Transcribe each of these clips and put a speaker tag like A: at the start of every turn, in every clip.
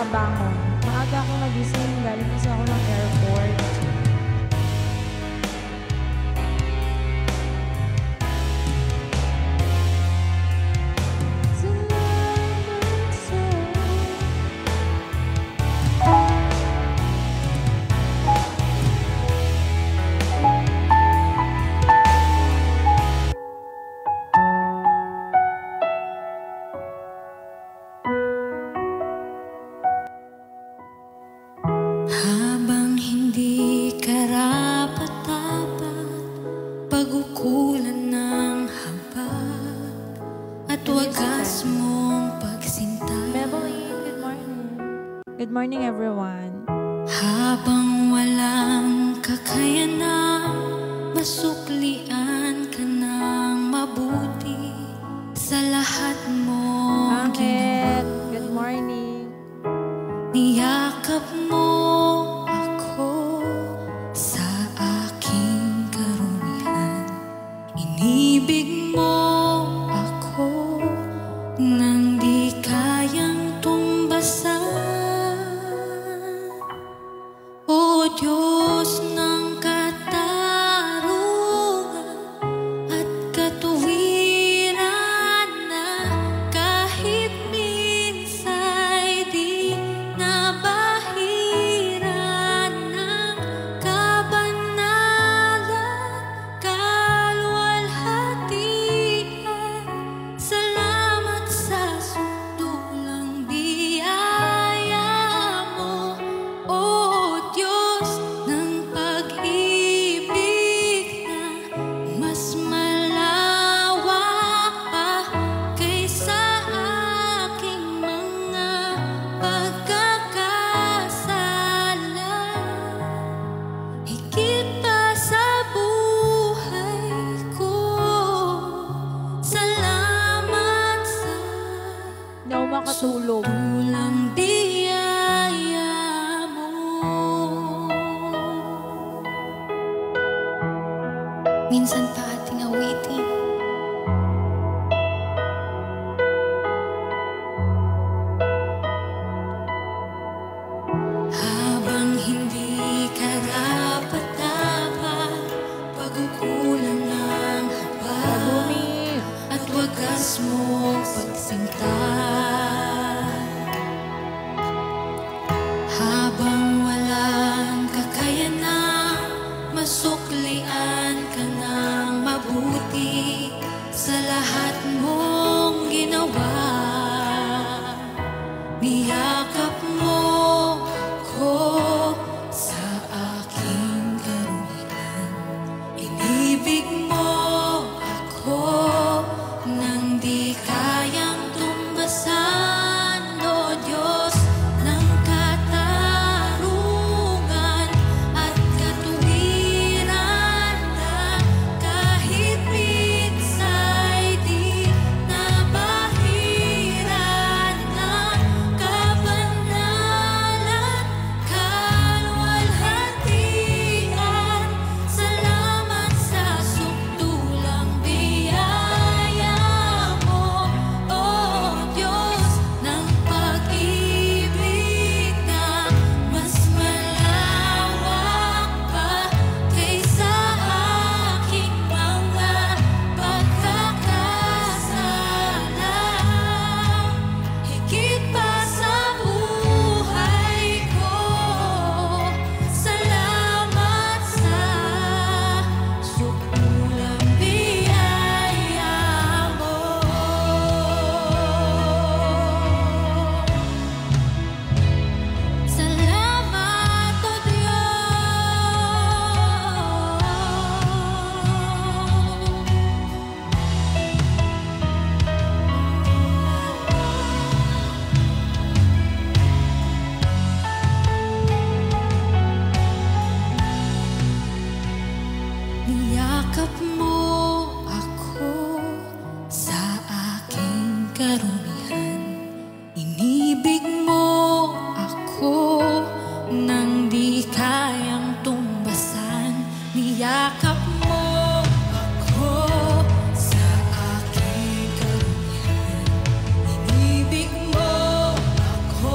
A: nakabangon. Maaga akong nagising, galing kasi ako ng airport.
B: Habang hindi karapat-dapat pag-ukulan ng habag at wagas mong pagsinta.
A: Good morning. Good morning, everyone.
B: Habang walang kakayanang masuklian ka ng mabuti sa lahat mong ginawa.
A: Good morning.
B: Niyakap mo ako sa aking karumihan. Inibig mo ako nang di kayang tumbasan. O Diyos ng katarungan at katuwiran na kahit minsa'y di nabahiran ng kabanalan, kaluwalhatian. Salamat sa sundulang biyaya mo, O Diyos ng pag-ibig na mas malawak pa kaysa aking mga pagkakasala. Higit pa sa buhay ko, salamat sa
A: Hindi ako makatulog.
B: sundulang biyaya mo. Minsan pa ating awitin. Habang hindi karapat-dapat pag-ukulan ng habag at wagas mong pagsinta. Habang walang kakayanang masuklian ka ng mabuti sa lahat mong ginawa. Niyakap mo ko sa aking karumihan. Inibig mo ako nang di kayang tumbasan. O Diyos ng katarungan at katuwiran na kahit minsa'y di nabahiran ng kabanalan, kaluwalhatian. Salamat sa sundulang biyaya mo, O Diyos ng pag-ibig na mas malawak pa kaysa aking mga pagkakasala. Higit pa sa buhay ko, salamat sa sundulang biyaya mo. Salamat, O Niyakap mo ako sa aking karumihan. Inibig mo ako nang di kayang tumbasan. Niyakap mo ako sa aking karumihan. Inibig mo ako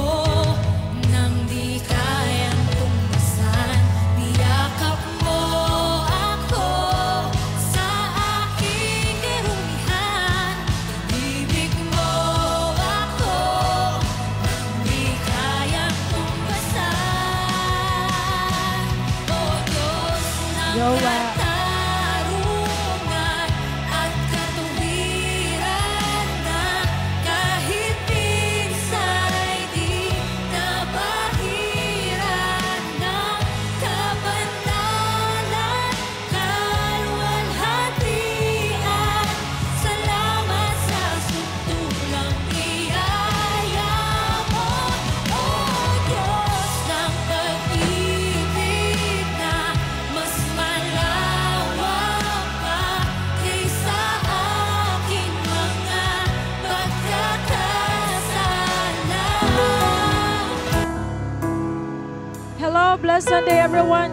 A: blessed Sunday, everyone.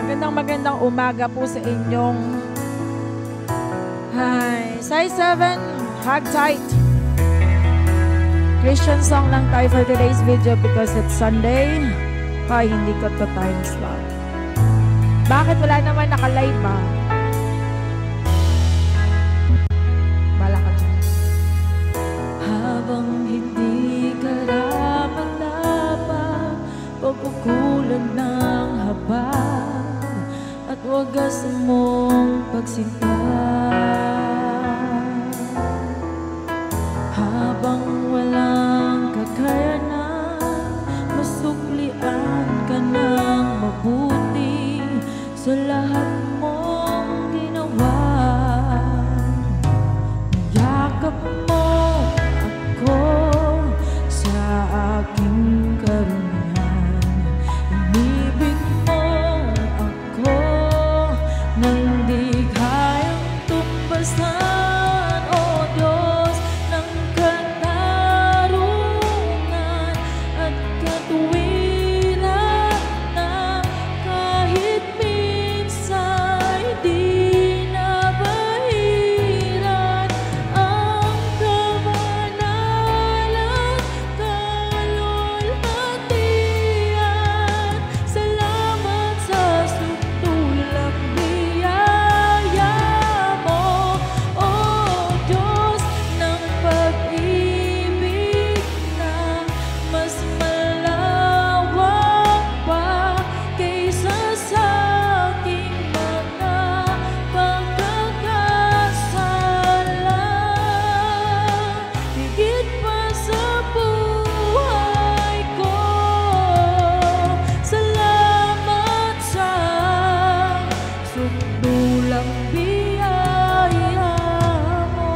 A: Magandang umaga po sa inyong. Hi. Size 7, hug tight. Christian song lang tayo for today's video because it's Sunday. Ay, hindi ko to time slot. Bakit wala naman naka-live ba? Bala ka dyan.
B: Habang hindi karapat-dapat, pagkukulan ng habag at wagas mong pagsinta. Habang walang kakayanan, masuklian ka ng mabuti sa lahat mong ginawa. Yakap mo ako sa aking karunihan. Inibig mo ako nang di kayang tumbasan, O Diyos ng katarungan at katuwiran na kahit minsan di nabahiran ang kabanalan, kalulhatian. Salamat sa sutulak biyaya mo, O Diyos ng pag-ibig na mas malawak pa kaysa sa aking mga pagkakasala. Higit pa sa buhay ko, salamat sa sukdulang biyaya mo.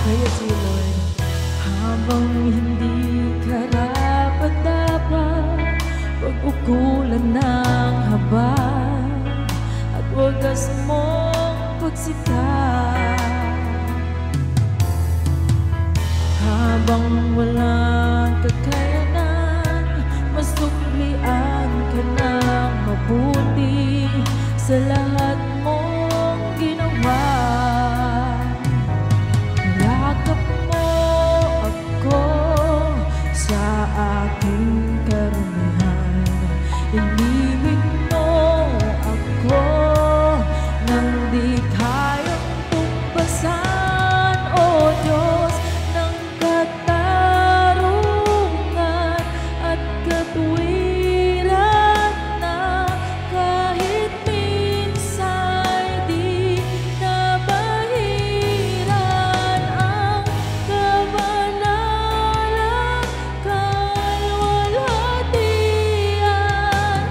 B: Praise you, Lord. Habang hindi karapat-dapat, pag-ukulan ng habag at wagas mong pagsita. Habang walang kakayanan, masuklian ka ng mabuti sa lahat mong ginawa. Yakap mo ako sa aking karunihan. Inibig mo ako nang di kayang tumbasan, O Diyos ng katarungan at katuwiran na kahit minsan di nabahiran ang kabanalan, kalwalhatian.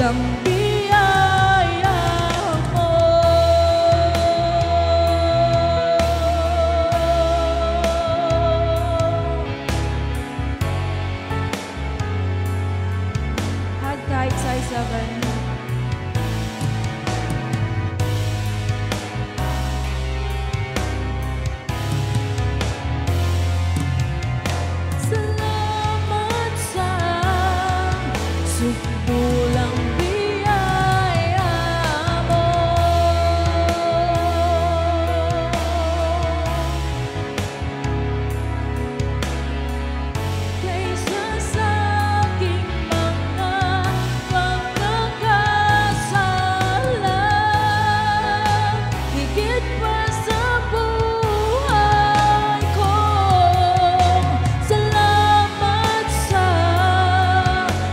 A: Sudulang biyaya mo. Hag kahit size 7. Salamat sa sudulang biyaya mo. Kaysa sa aking mga pagkakasala, higit pa sa buhay ko. Salamat sa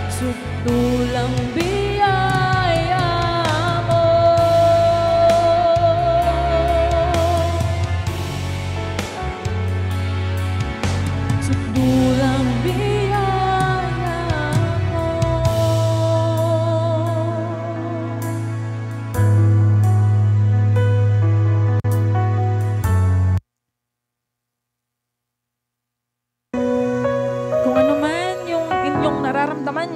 A: sudulang biyaya mo. Sudulang biyaya mo. Kung ano man yung inyong nararamdaman,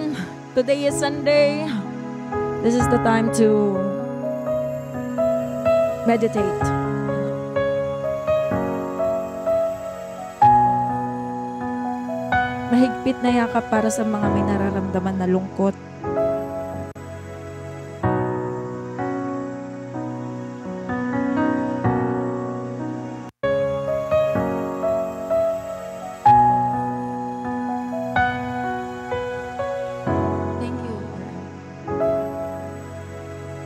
A: today is Sunday. This is the time to meditate. Mahigpit na yakap para sa mga may nararamdaman na lungkot. Thank you.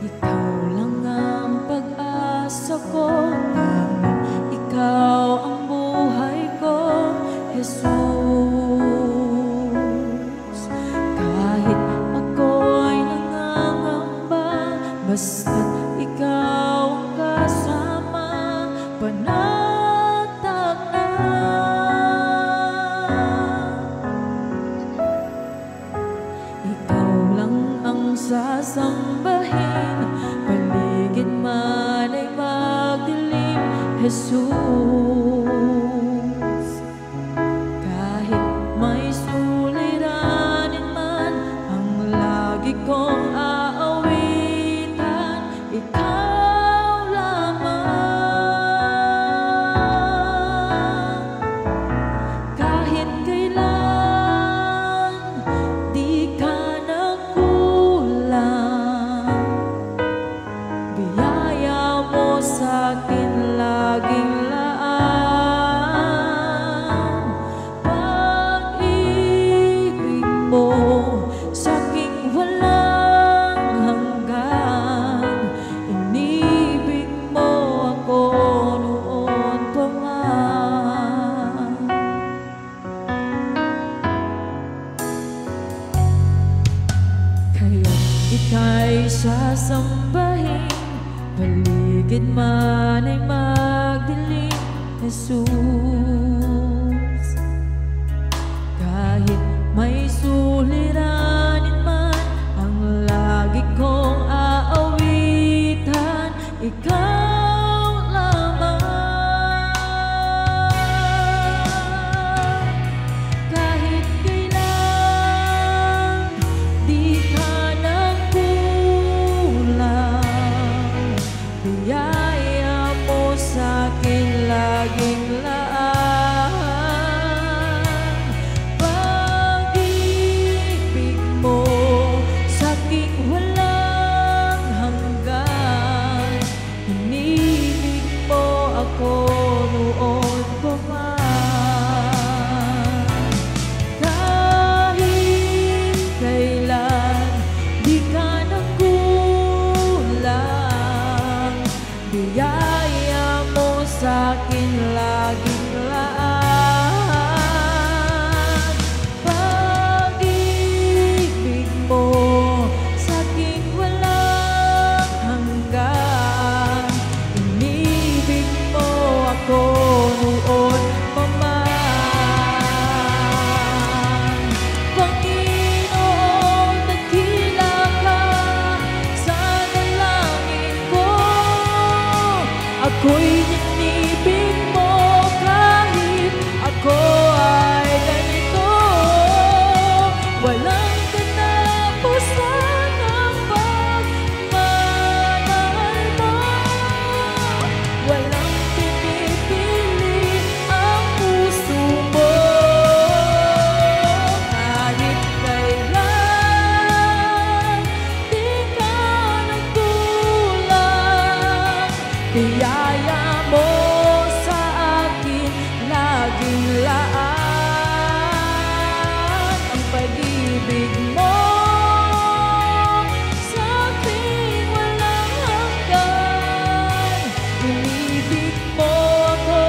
A: Ikaw lang ang pag-asa ko, tanging ikaw ang buhay ko, Jesus. Kahit ako'y nangangamba, basta't ikaw ang kasama, panatag na. Ikaw lang ang sasambahin, paligid man ay magdilim, Jesus. Kahit may suliranin man, ang lagi kong aawitan, ikaw lamang. Kahit kailan di ka nagkulang, biyaya mo sa'kin laging laan. Pag-ibig mo sa'king walang hanggan, inibig mo ako noon pa man. Kaya ika'y sasambahin, paligid man ay magdilim, Jesus. Kahit may suliranin man, ang lagi kong aawitan, ikaw lamang. Kahit kailan di ka nagkulang, biyaya mo sa'kin laging laan. Pag-ibig walang katapusan ang pagmamahal mo. Walang pinipili ang puso mo. Kahit kailan di ka nagkulang, biyaya mo sa akin laging laan. Ang pag-ibig mo sa akin walang hanggan. Inibig mo ako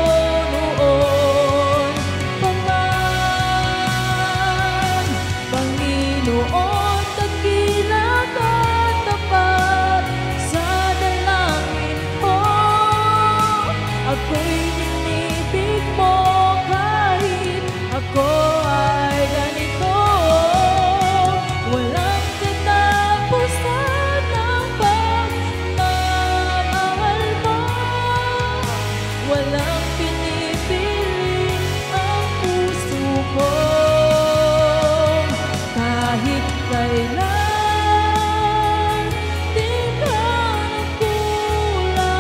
A: noon pa man. Panginoon, dakila ka tapat sa dalangin mo. Ako'y inibig mo kahit ako ay ganito. Walang katapusan ang pagmamahal mo. Walang pinipili ang puso ko. Kahit kailan di ka nagkulang,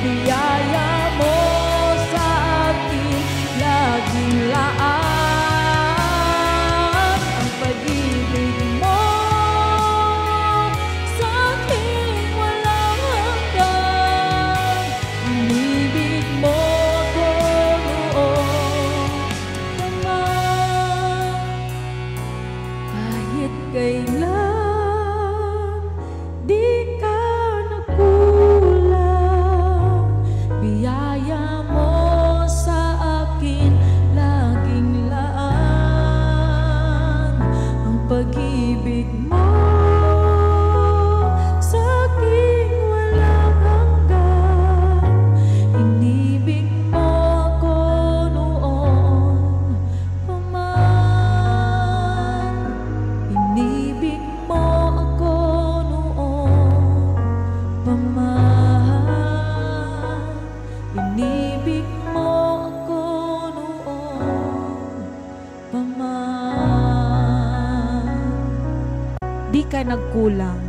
A: biyaya mo sa akin laging laan. Ang pag-ibig mo sa akin walang hanggan. Inibig mo ako noon pa man. Kahit kailan di ka nagkulang, biyaya mo sa akin laging laan. Ang pag-ibig mo sa akin walang hanggan. Inibig mo ako noon pa man. Inibig mo ako noon pa man. Inibig mo ako noon pa man. Di ka nagkulang.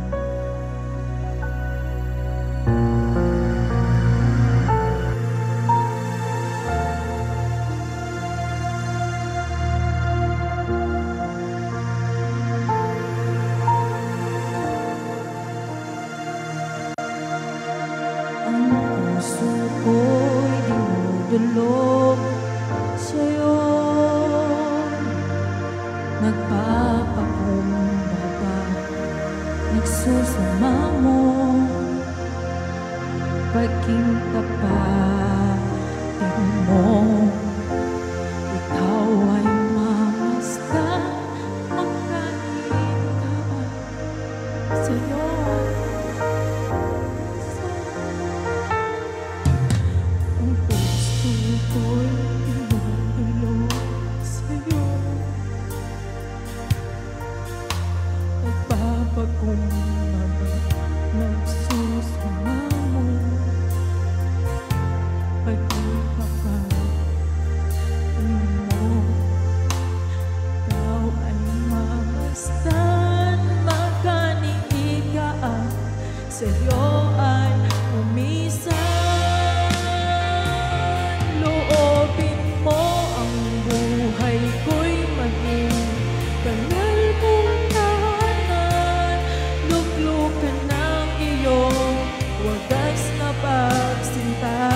A: Ang puso ko'y dinudulog sa'yo. Nagpapakumbaba, nagsusumamo, pagking tapatin mo. Ikaw ay mamasdan, magkailangan sa'yo. Ang puso ko'y dinudulog sa'yo. Nagpapakumbaba, nagsusumamo, pagking tapatin mo. Ikaw ay mamasdan, magkaniigaan, sa'yo ay umisan. Loobin mo ang buhay ko'y maging banal mong tahanan. Luglukan ng iyong wagas na pagsinta.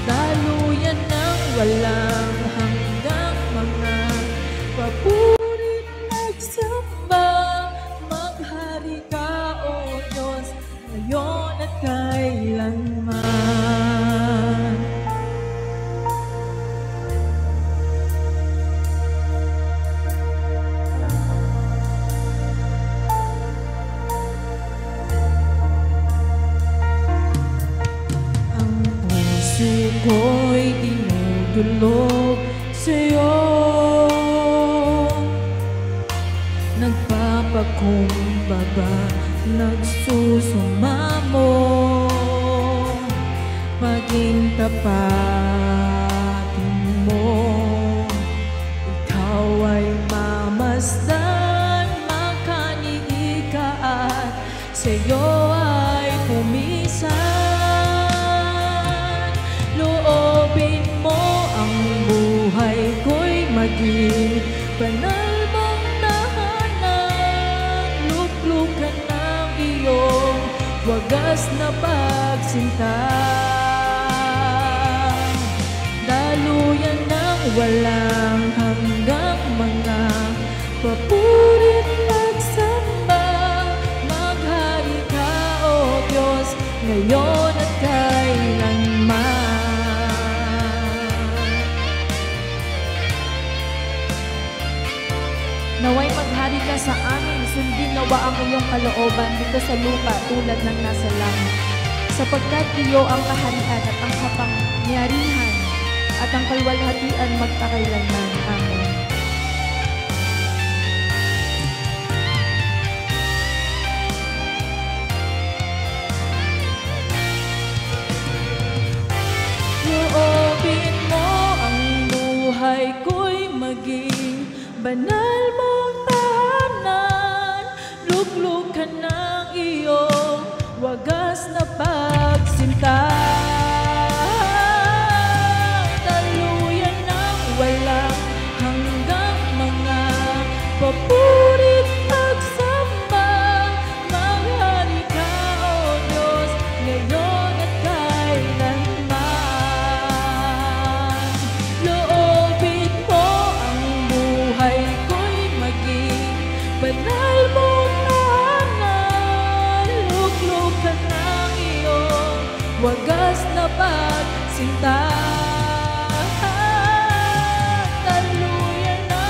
A: Daluyan ng walang hanggang mga papurit nagsamba. Maghari ka, O Diyos, ngayon at kailanman. Ang puso ko'y dinudulog sa'yo. Nagpapakumbaba, nagsusumamo, maging tapatin mo. masdan makaniika at sa'yo ay pumisan. Loobin mo ang buhay ko'y maging banal mong tahanan. Luklukan ng iyong wagas na pagsinta. Daluyan ng walang hanggang mga papurit pagsamba. Maghari ka, O Diyos, ngayon at kailanman. Naway maghari ka sa amin, sundin nawa ang iyong kalooban dito sa lupa tulad ng nasa langit. Sapagkat iyo ang kaharian at ang kapangyarihan at ang kalwalhatian magpakailanman. Amen. Loobin mo ang buhay ko'y maging banal mong tahanan. Luklukan ng iyong wagas na pagsinta. Daluyan ng walang hanggang mga papurit pagsamba. Maghari ka, O Diyos, ngayon at kailanman. Loobin mo ang buhay ko'y maging banal mong tahanan. Luklukan ng iyong wagas na pagsinta. Daluyan ng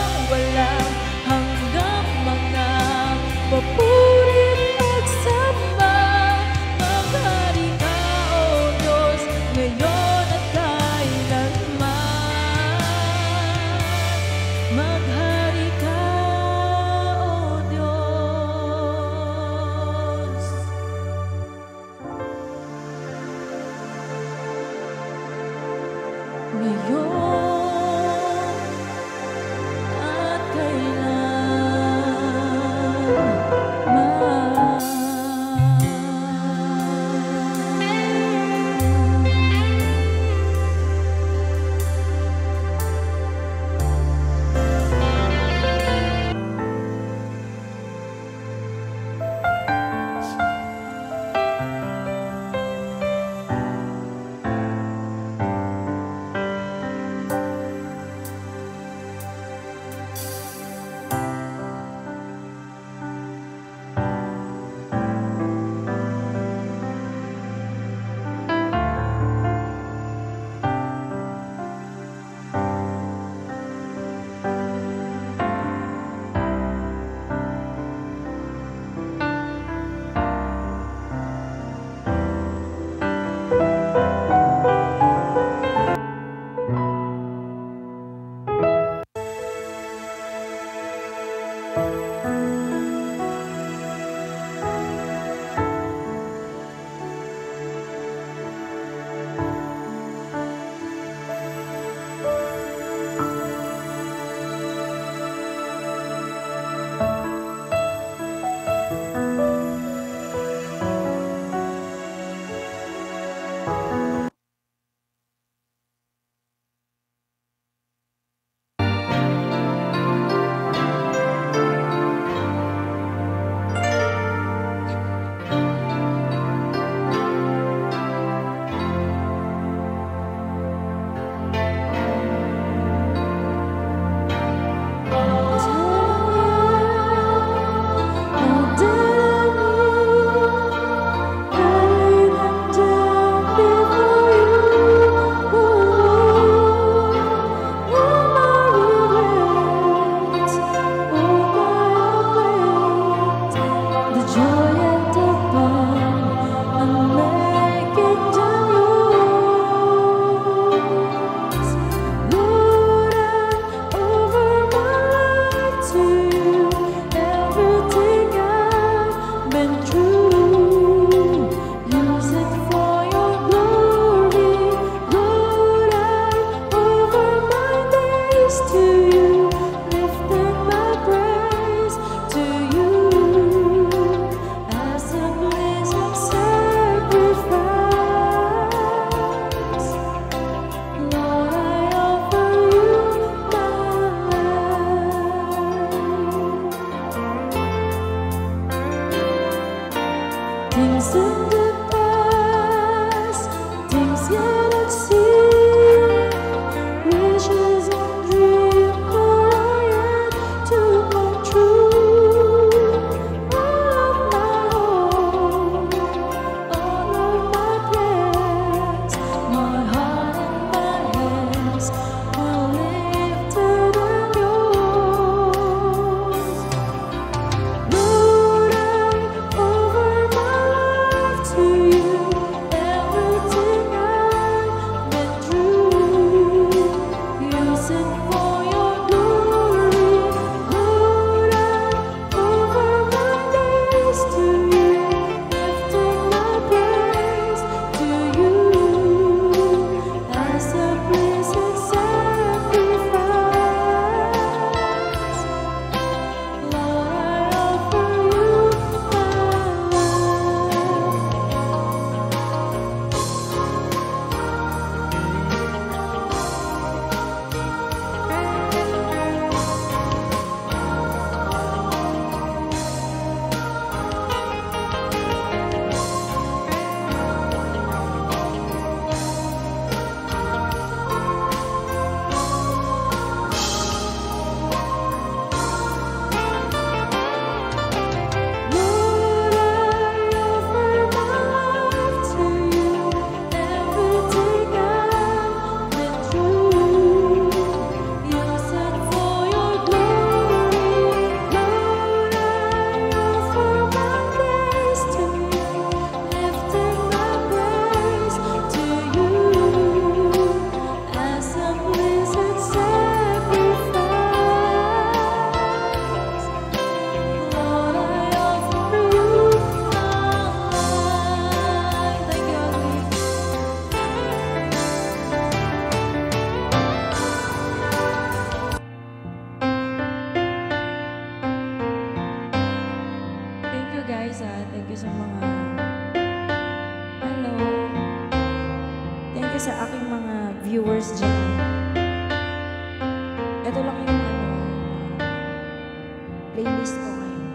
A: playlist ko ngayon.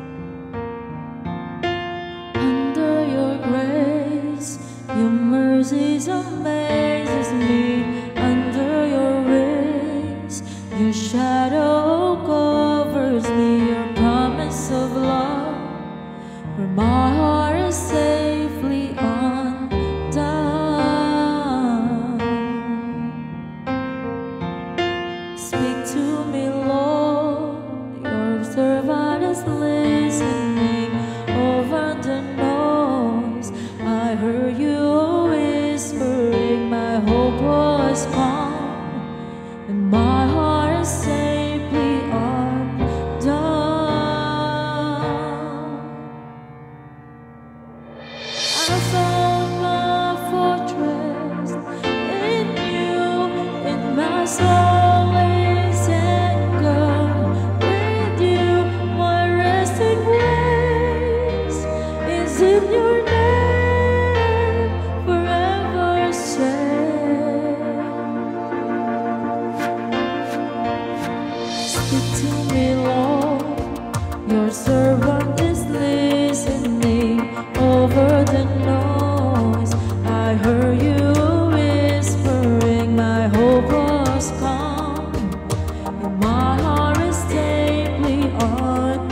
B: Under your grace, your mercies amazes me. Under your wings, your shadow covers me. Your promise of love, where my heart is safely undone. Speak to me, Lord, your servant is listening. Over the noise, I heard you whispering. My hope was gone, and my heart is safely undone. I found my fortress in you, in my soul is anchored with you. My resting place is in your name, forever safe. Speak to me, Lord, your servant is listening. Over the noise, I heard you whispering. My hope was gone, and my heart is safely undone.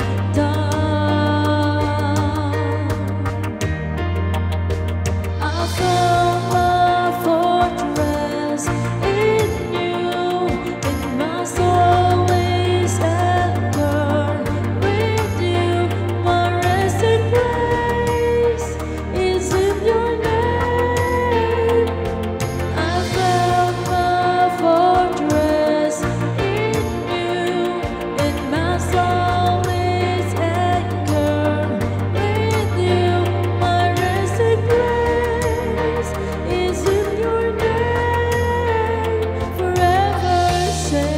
B: I found my fortress in you, in my soul is anchored with you. My resting place is in your name. I found my fortress in you, in my soul is anchored with you. My resting place is in your name, forever safe,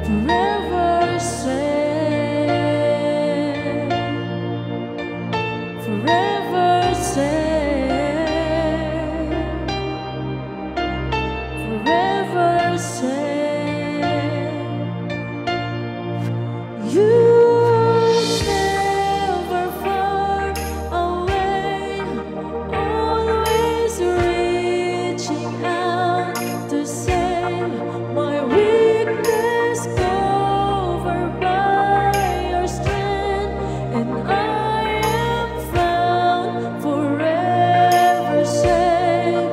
B: forever safe, forever safe, forever safe. You never far away, always reaching out to save my weakness, covered by your strength, and I am found forever safe.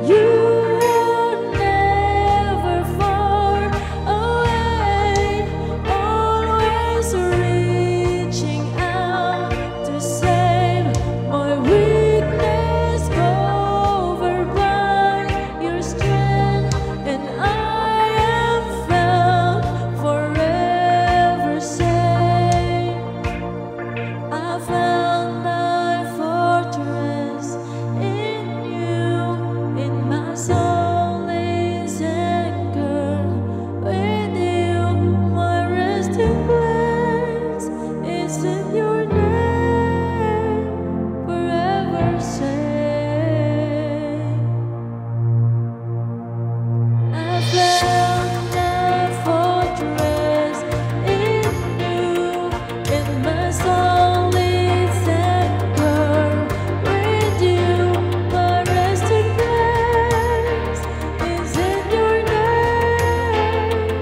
B: You are never far away, always reaching out to save my weakness, covered by your strength, and I am found forever safe. I found my fortress in you, in my soul is anchored with you. My resting place is in your name, forever safe. I found my fortress in you, in my soul is anchored with you. My resting place is in your name.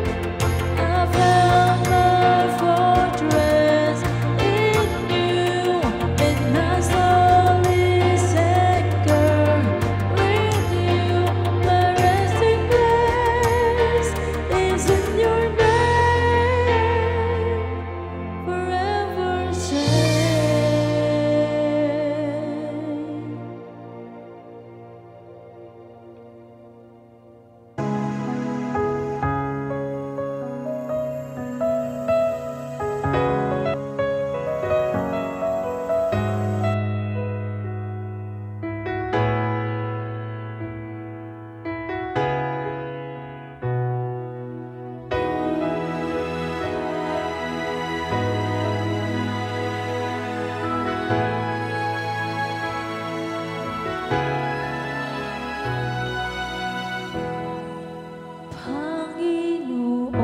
B: I found my fortress in you, in my soul is anchored with you. My resting place is in your name, forever safe. Panginoon,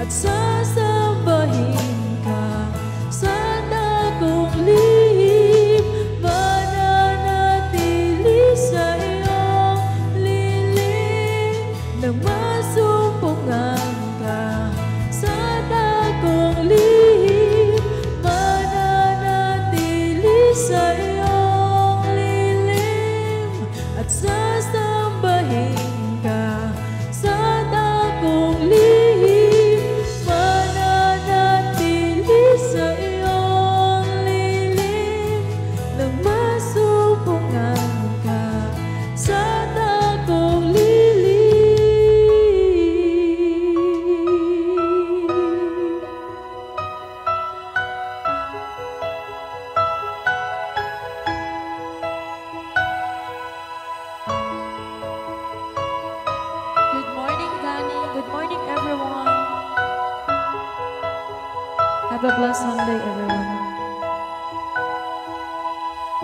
A: at sasambahin ka sa dakong lihim, mananatili sa iyong lilim, nang masumpungan ka sa dakong lihim, mananatili sa iyong lilim, at sasambahin ka sa dakong lihim, mananatili sa iyong lilim, nang masumpungan ka sa dakong lilim. Good morning, Danny. Good morning, everyone. Have a blessed Sunday, everyone.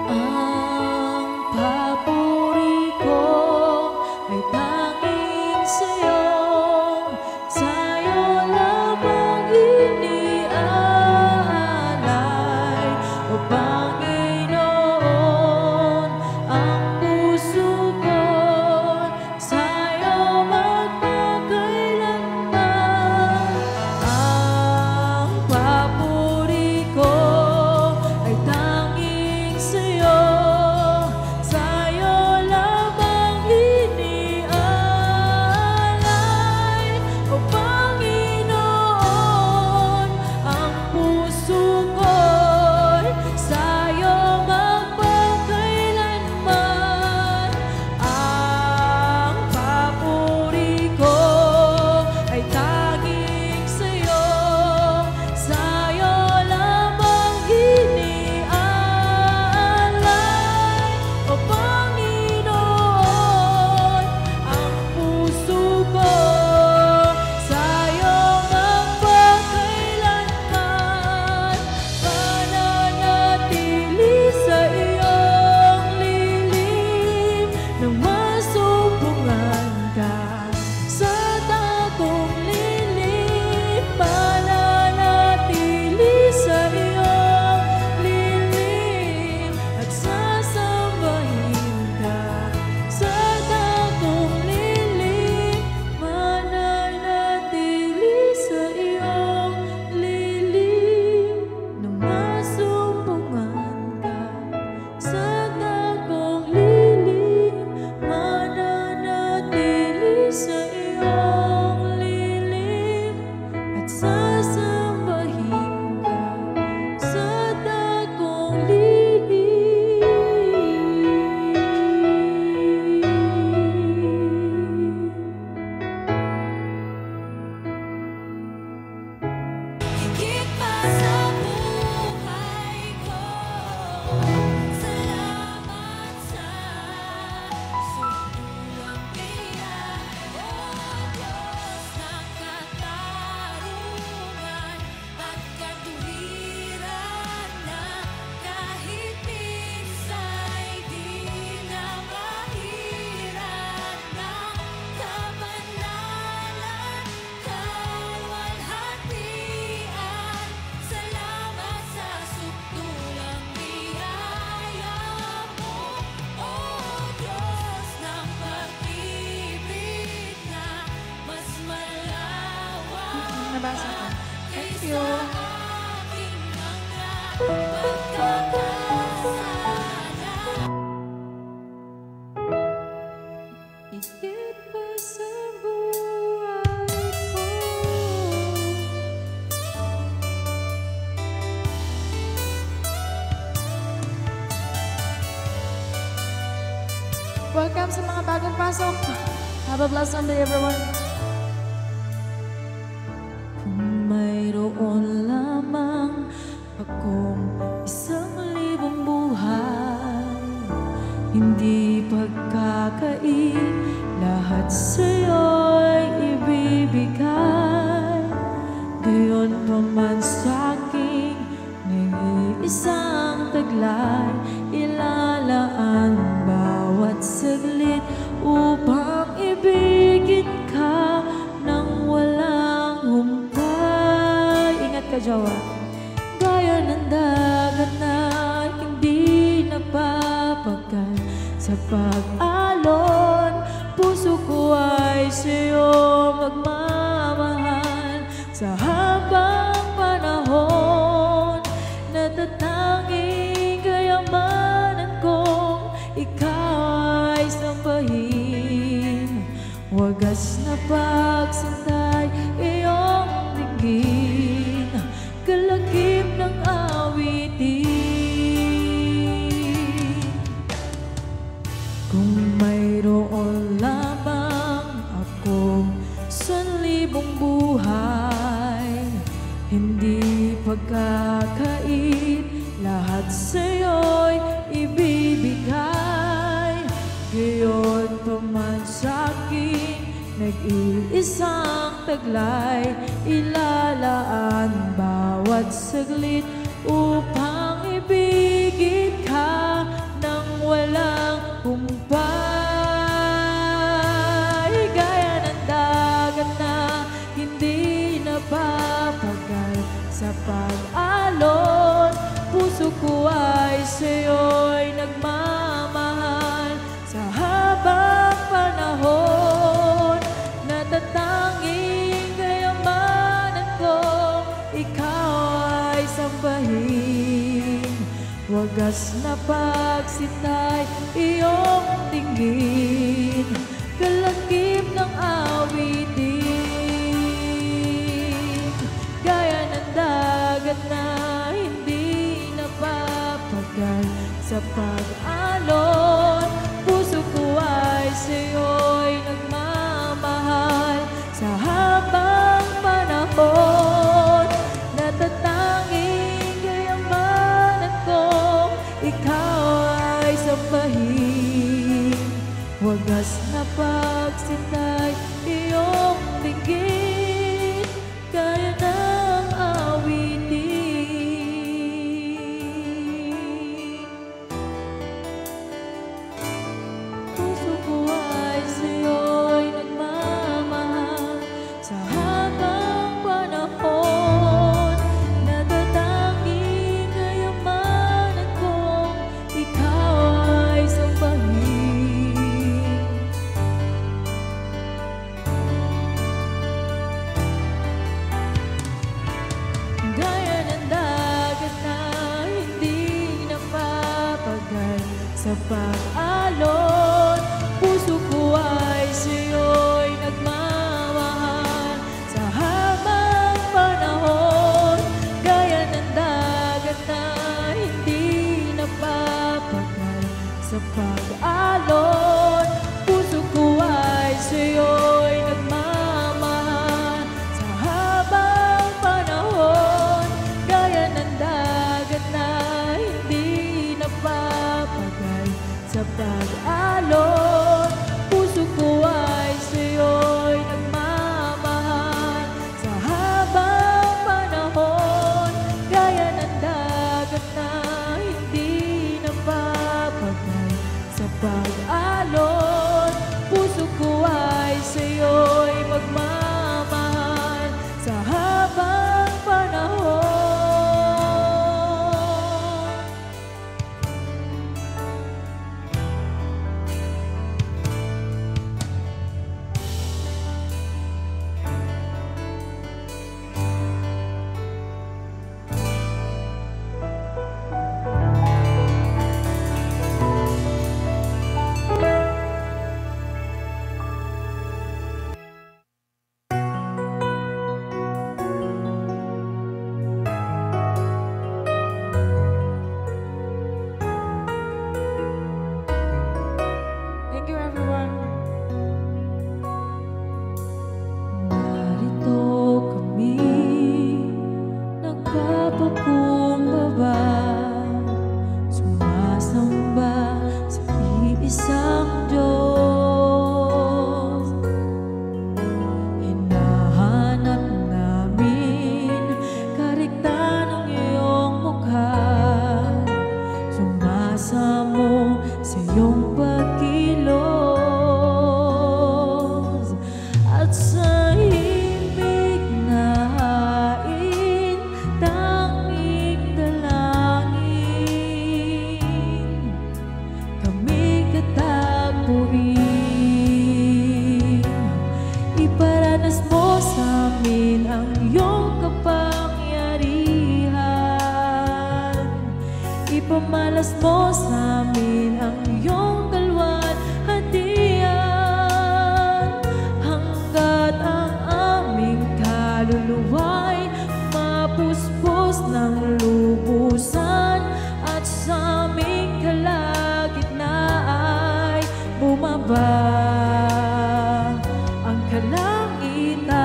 A: Ang papuri ko ay tanging sa'yo, sa'yo lamang iniaalay, O Panginoon, ang puso ko sa'yo magpakailanman. Ang papuri ko ay tanging sa'yo, sa'yo lamang iniaalay, O Panginoon, ang puso ko'y sa'yo magpakailanman. Ang papuri ko ay tanging sa'yo, sa'yo lamang iniaalay, O Panginoon, ang puso ko sa'yo magpakailanman, mananatili sa iyong lilim, nang masumpungan ka sa dakong lilim, mananatili sa iyong lilim, at sasambahin ka sa dakong lilim, mananatili sa iyong lilim, nang masumpungan ka sa dakong lilim, mananatili sa iyong lilim, at sasambahin ka sa dakong lilim.
B: Higit pa sa buhay ko, salamat sa sumulang biyaya, O Diyos ng katarungan at katuwiran, na kahit minsa'y di na mahiran ng kabanalan, kaluwalhatian. Salamat sa sukdulang biyaya mo, O Diyos ng pag-ibig na mas malawak
A: Nabasa ko. Thank you.
B: kaysa aking mga pagkakasala.
A: Higit pa sa buhay ko. Welcome sa mga bagong pasok. Have a blessed Sunday, everyone. Kung mayroon lamang akong 1,000 buhay, hindi pagkakain, lahat sa'yo'y ibibigay. Gayon pa man sa'king nag-iisang taglay, ilalaan bawat saglit upang ibigin ka. jowa. Gaya ng dagat na hindi napapagal sa pag-alon, puso ko ay sa'yo magmamahal. Sa habang panahon, natatanging kayamanan kong ikaw ay sambahin. Wagas na pagsantay, iyong dinggin, kalakip ng awitin. Kung mayroon lamang akong sanlibong buhay, hindi pagkakait, lahat sa'yo'y ibibigay. Gayon pa man sa'kin, nag-iisang taglay, ilalaan bawat saglit upang ibigin ka nang walang humpay. Gaya ng dagat na hindi napapagal sa pag-alon, puso ko ay sa'yo'y nagmamahal. Sa habang panahon, natatanging kayamanan ko, ikaw ay sambahin. Wagas na pagsitay, iyong tingin, kalakip ng awitin. Gaya ng dagat na hindi napapagal sa pag-alon, puso ko ay sa'yo'y nagmamahal. Sa habang panahon, natatanging kayamanan ko, ikaw ay sambahin. Wagas na pagsitay, iyong tingin, kaya ng awitin. Puso ko ay sa'yo'y nagmamahal. Sa habang panahon, natatanging kayamanan kong ikaw ay sambahin. Gaya ng dagat na hindi napapagal sa pag-alon, puso ko ay sa'yo'y nagmamahal. Ipamalas mo sa amin ang iyong kalwalhatian, hanggat ang aming kaluluwa'y mapuspos ng lubusan, at sa aming kalagitnaan ay bumaba ang kalangitan.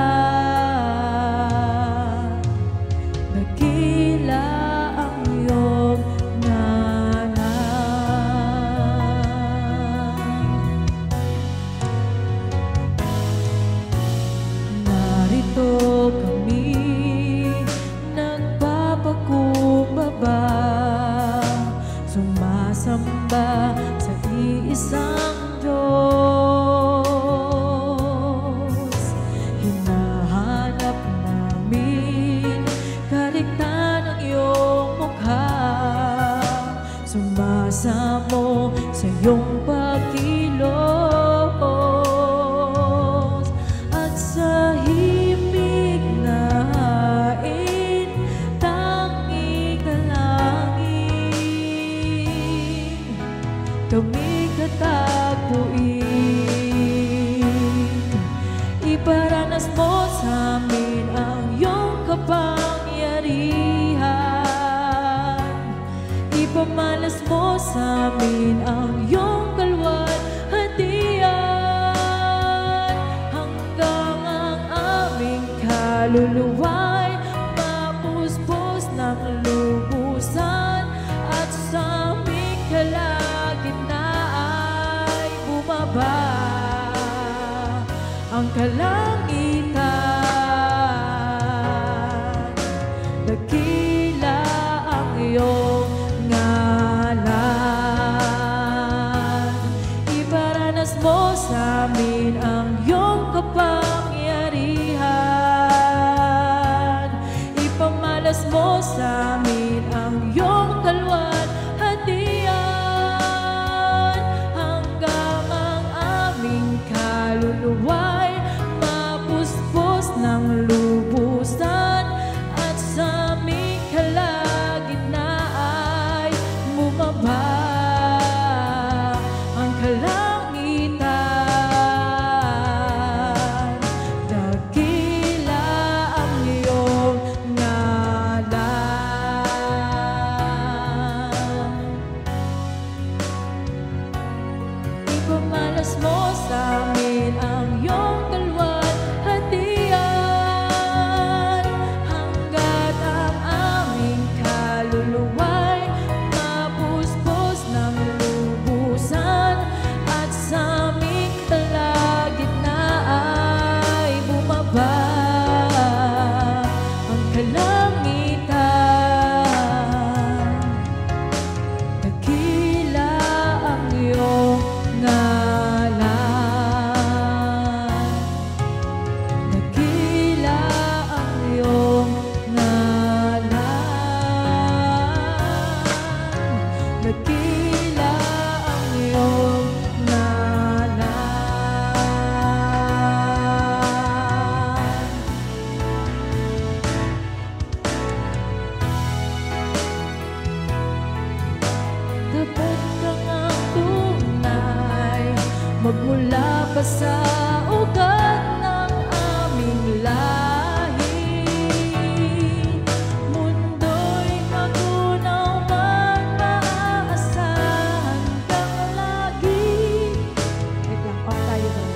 A: Dakila ang iyong narito kami nagpapakumbaba, sumasamba sa iisang Diyos. Hinahanap namin kaligtan ang iyong mukha, sumasamo sa iyong pagkilos, at sa himig na hain tangi ka langit, kami katagpuin. Iparanas mo sa amin ang iyong kapangyarihan, ipamalas mo sa amin ang iyong kalwalhatian, hanggang ang aming kaluluwa'y mapuspos ng lubusan, at sa aming kalagitnaan ay bumaba ang kalangitan. Dakila ang iyong ngalan, iparanas mo sa amin ang iyong kapangyarihan, ipamalas mo sa amin ang iyong kalwalhatian, hanggang ang aming kaluluwa'y mapuspos ng lubusan, at sa aming kalagitnaan ay bumaba ang kalangitan. Dakila ang iyong ngalan, ipamalas mo sa amin ang iyong kalwalhatian, hanggat ang aming kaluluwa'y mapuspos ng lubusan, at sa aming kalagitnaan ay bumaba ang kalangitan. Dakila ang iyong ngalan, dakila ang iyong ngalan, dakila ang iyong ngalan. Dapat kang ang tunay, magmula pa sa ugat ng aming lahi. Mundo'y magunaw man, maaasahan kang lagi. Wait lang, off tayo doon.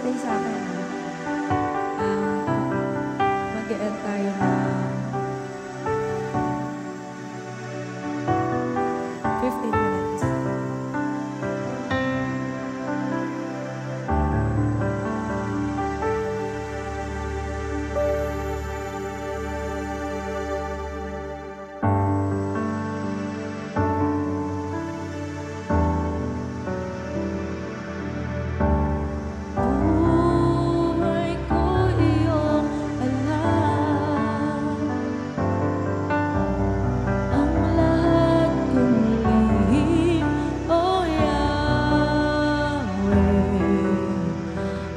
A: birthday sa akin. Mag-e-end tayo ng 15 minutes. Buhay ko iyong alam, ang lahat kong lihim, O Yahweh,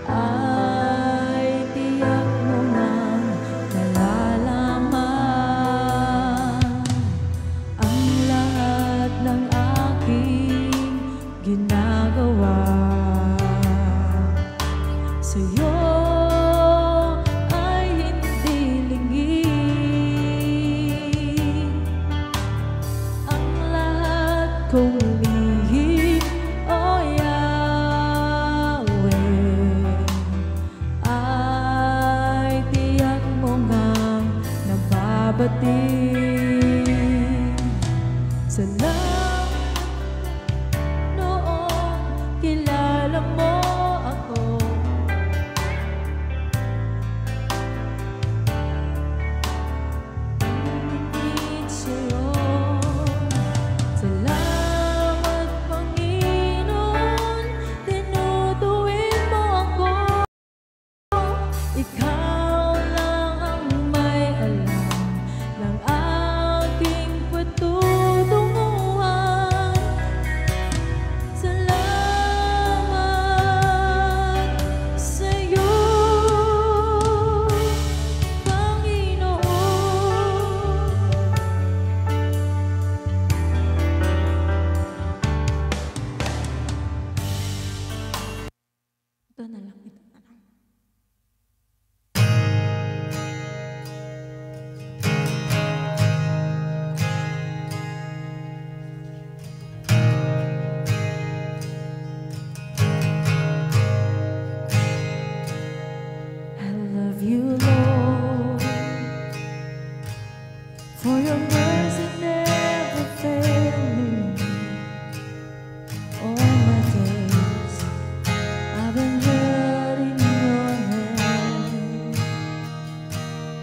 A: ay tiyak mo nang nalalaman. Ang lahat ng aking ginagawa sa'yo ay hindi lingid. Ang lahat kong lihim, O Yahweh, ay tiyak mo ngang nababatid. Salamat noong kilala mo ako. Ingit sa'yo. Salamat, Panginoon, tinutuwid mo ako. Ikaw lang ang may alam ng aking patutunguhan. Salamat sa'yo, Panginoon. Ito na lang, ito na lang. I love you, Lord, for your mercy never failed me. All my days I've been held in your hand.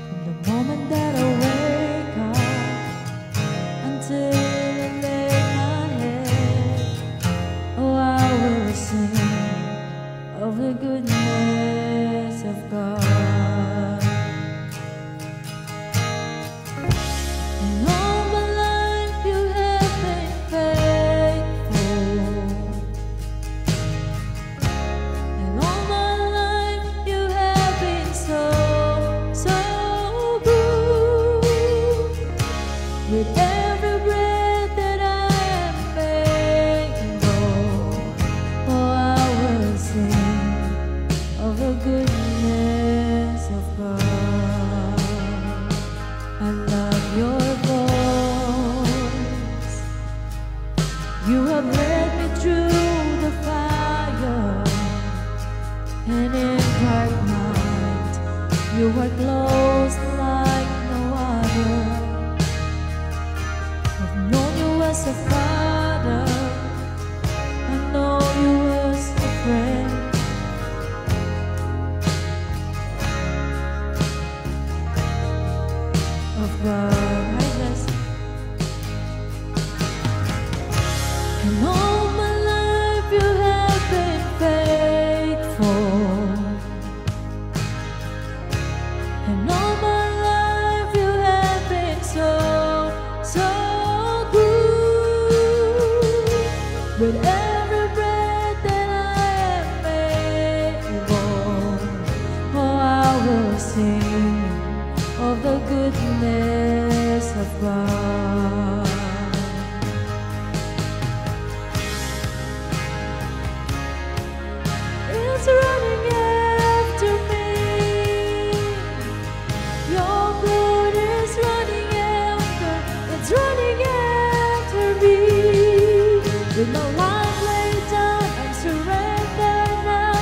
A: From the moment that I wake up until I lay my head, oh, I will sing of the goodness of God. And all my life you have been faithful. And all my life you have been so, so good. With every breath that I am able, oh, I will sing of the goodness of God. I love your voice. You have led me through the fire, and in dark night you are close like no other. I've known you as a father, I know you as a friend. Of God, I bless. And all my life you have been faithful. And all my life you have been so, so good. With every breath that I am able, oh, I will sing of the goodness of God. It's running after me. Your blood is running after. It's running after me. With my life laid down, I'm surrendered now.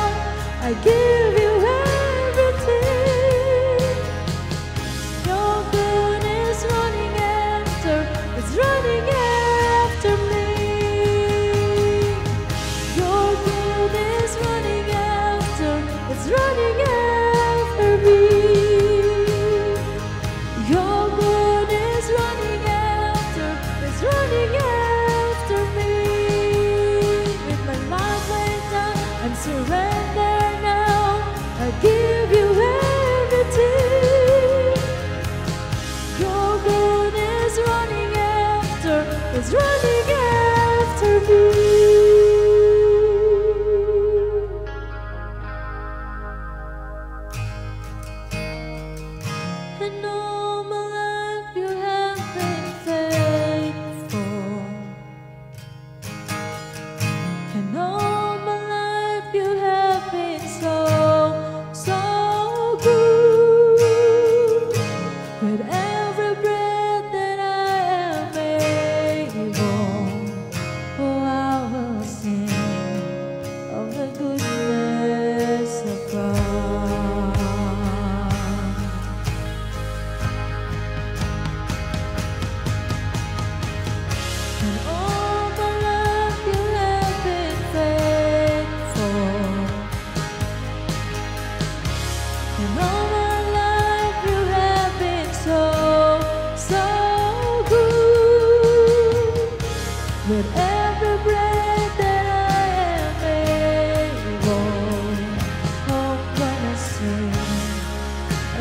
A: I I give you everything. Your goodness running after, it's running after me. Your goodness running after, it's running after me. Your goodness running after, it's running after me. With my life laid down, I'm surrendered now. I give you everything. Your goodness running after, it's running after me. And all my life you have been faithful. And all my life you have been so, so good. With every breath that I am able, oh, I will sing of the goodness of God. And all my life you have been faithful. And all my life you have been so, so good. With every breath that I am able, I'm gonna sing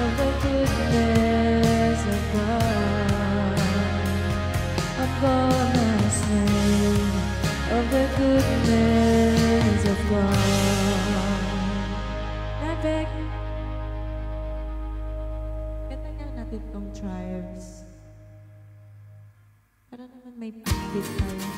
A: of the goodness of God. I'm gonna sing of the goodness of God. Nabek, kanta nga natin tong Tribes. Para naman may beat tayo.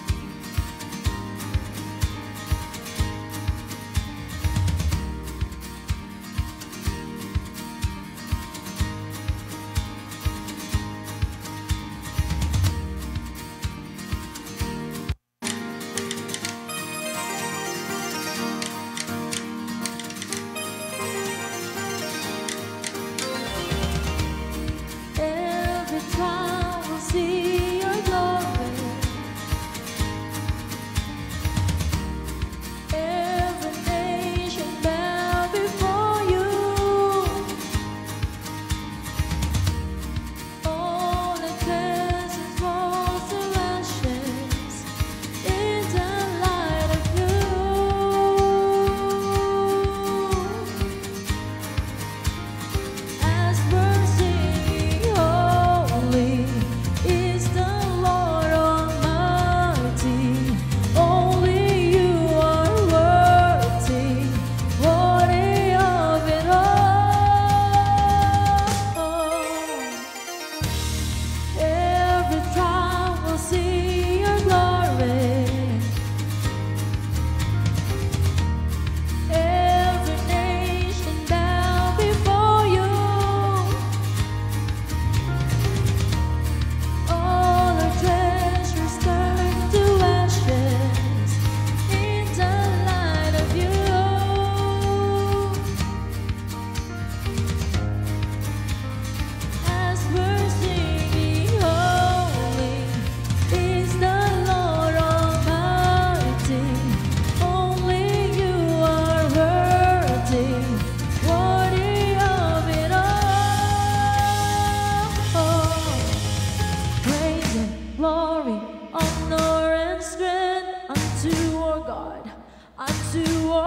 A: Every time I see your glory, every nation bow before you. All the deserts fall to ashes in the light of you. As we're singing, holy is the Lord Almighty. Only you are worthy, worthy of it all. Every time we'll see your glory, every nation bow before you. All our treasures turn to ashes in the light of you. As we're singing, holy is the Lord Almighty. Only you are worthy, worthy of it all. Praise and glory, honor and strength unto our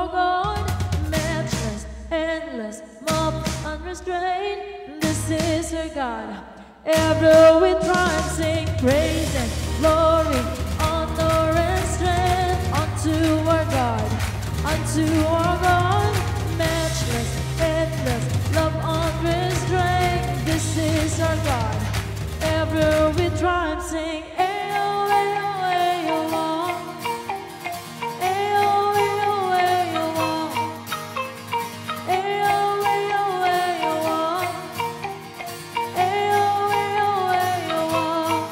A: God, matchless, endless, love unrestrained. This is our God. Ever we try and sing praise and glory, honor and strength unto our God, matchless, endless, love unrestrained. This is our God. Ever we try and sing, ayo, ayo, ayo, oh. Ayo, ayo, ayo, oh. Ayo, ayo, ayo, oh. Ayo, ayo, ayo, oh.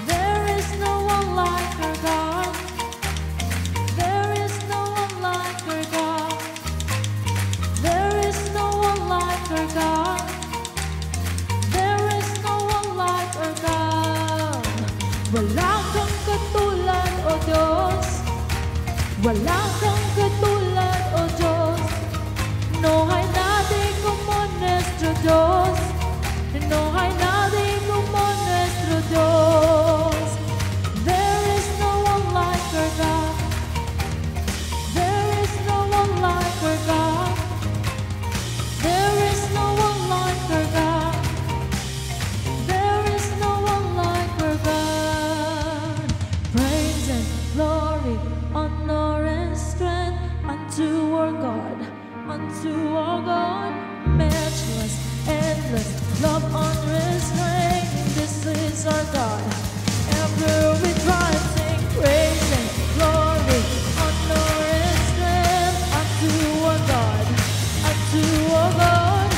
A: There is no one like our God. There is no one like our Wala kang katulad, O Diyos. No hay nadie como nuestro Dios. No hay nadie como nuestro Dios. There is no one like our God. There is no one like our God. There is no one like our God. There is no one like our God. Praise and glory, honor and strength unto our God, unto our God. Matchless, endless, love unrestrained. This is our God. Ever we try to sing praise and glory, honor and strength unto our God, unto our God.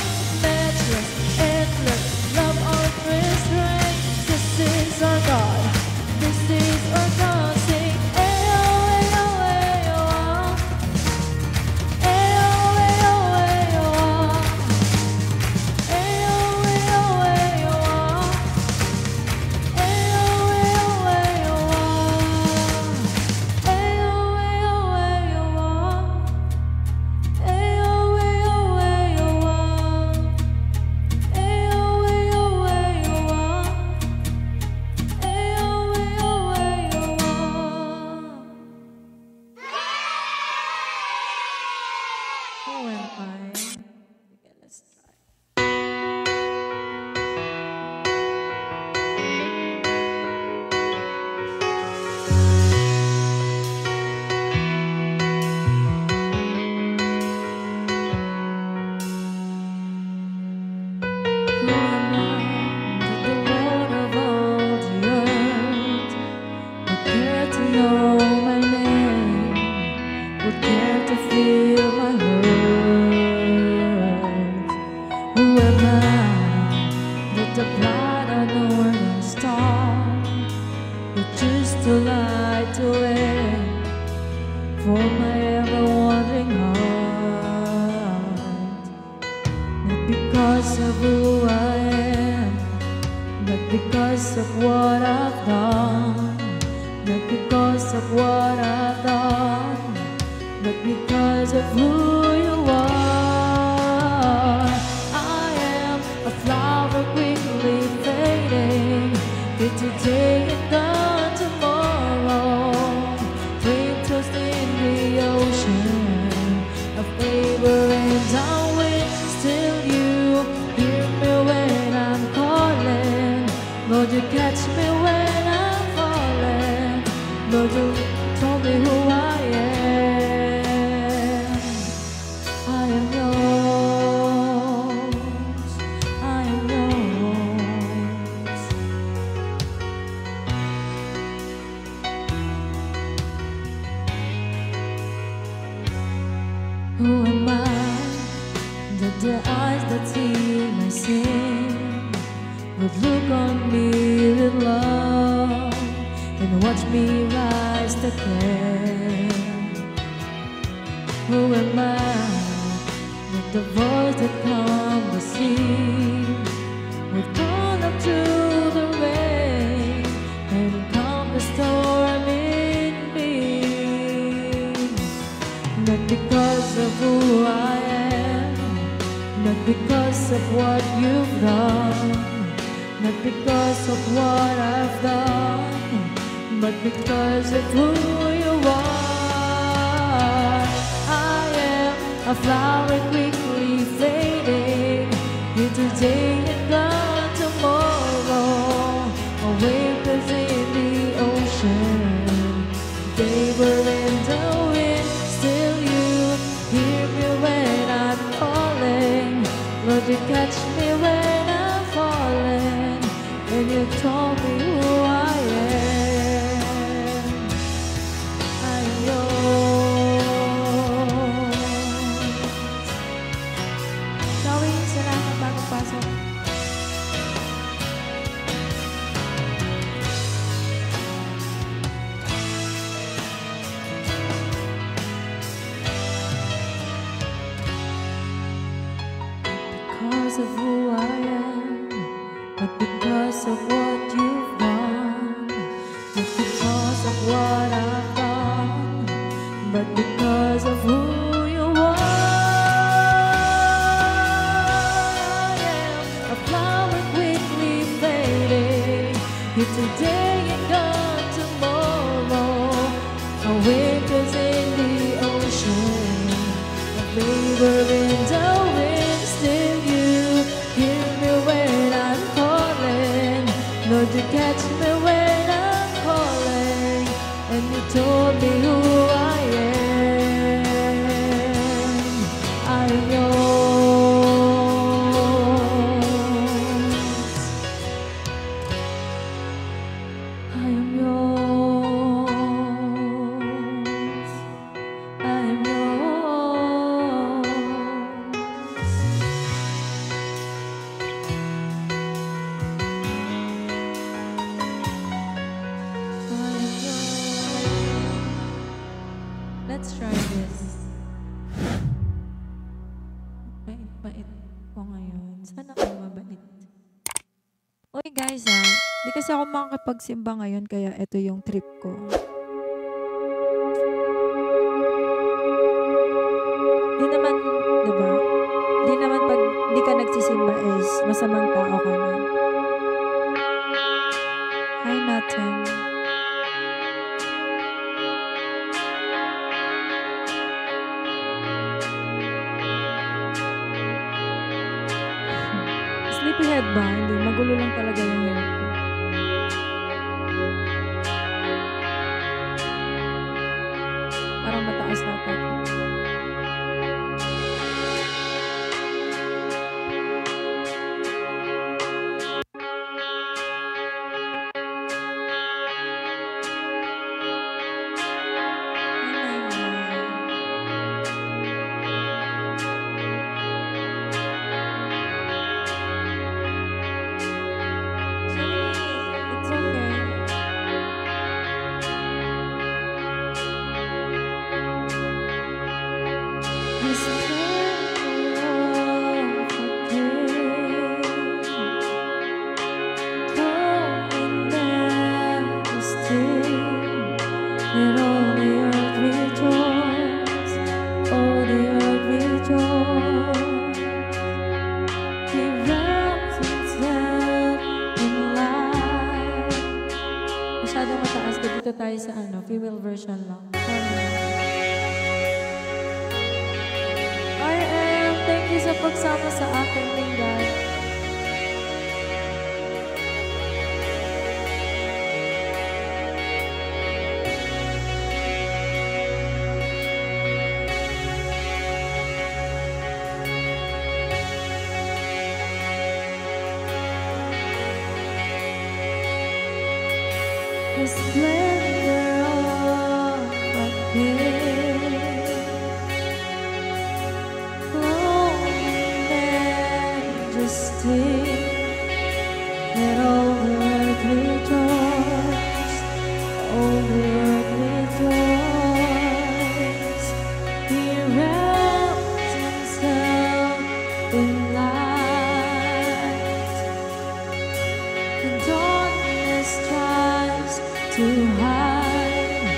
A: Matchless, endless, love unrestrained. This is our God. This is our God. Sing, ayo, ayo, ayo, ah. Ayo, ayo, ayo, ah. Ayo, ayo, ayo, ah. Ayo, ayo, ayo, ah. Ayo, ayo, ayo, ah. Ayo, ayo, ayo, ah. Ayo, ayo, ayo, ah. Ayo, ayo, ayo, ah. Who am I? Okay, let's try. Who am I that the Lord of all the earth would care to know my name, would care to feel my hurt? Who am I that the bright and morning star would choose to light the way for my ever-wandering heart? Not because of who I am, but because of what I've done. Not because of what I've done, but because of who you are. I am a flower quickly fading, here today and gone tomorrow. Twinkles in the ocean of favor and downwind. Still you hear me when I'm calling. Lord, you catch me when I'm falling. Lord, you told me who I am. I am yours. I am yours. Who am I that the eyes that see my sin would look on me with love and watch me rise again? Who am I that the voice that calmed the sea would call up through the rain and calm the storm in me? Not because of who I am, not because of what you've done, not because of what I've done, but because of who you are. I am a flower quickly fading, here today and gone tomorrow. A wave that's in the ocean, they were in the wind. Still you hear me when I'm calling. Lord, you catch me when I'm falling, and you told me who I am. I am yours. Gawin salamat bago pasok. Because of who I am, but because of what you've done, not because of what I've done, but because of who you are. I am a flower quickly fading, here today and gone tomorrow. A winter's in the ocean, a vapor in the wind. Still you hear me when I'm calling, Lord, you catch me when I'm calling, and you told me who I am. I'm yours. I am yours. I am yours. Let's try this. Bait ko ngayon. Sana kayo mabait. Uy guys di kasi ako makakapagsimba ngayon kaya ito yung trip ko. Di naman, diba? Di naman pag di ka nagsisimba is masamang tao ka na. Hi Nathan. Sleepyhead ba? Hindi. Magulo lang talaga yung hair ko. Parang mataas na ito. Masyadong mataas. Dito tayo sa female version lang. RM, thank you sa pagsama sa akin, Linggan. The splendor of a king, glowing majesty, let all the earth rejoice, all the earth rejoice. He wraps himself in light, the darkness tries to hide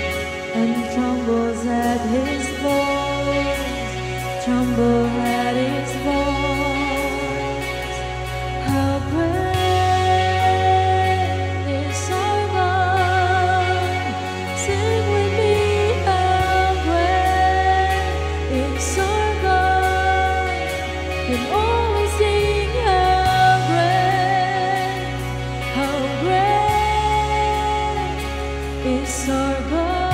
A: and trembles at his voice, tremble at his voice. How great is our God? Sing with me, how great is our God? Can always sing how great is our God.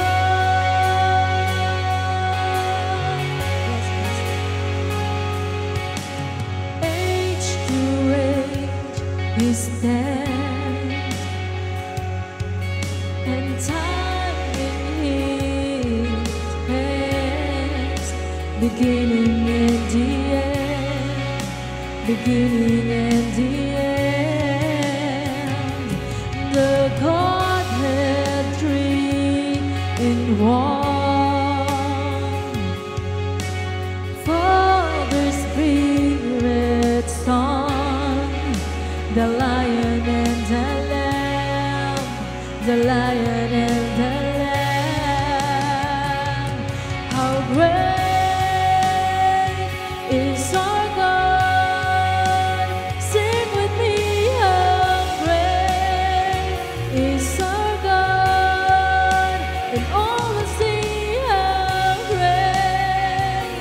A: Yes, yes. Age to age He stands, and time in His hands, beginning and the end, beginning and the end. The Godhead three in one, Father, Spirit, Son, the Lion and the Lamb, the Lion and the Lamb. How great is our God. Sing with me, how great is our God. And all will sing, how great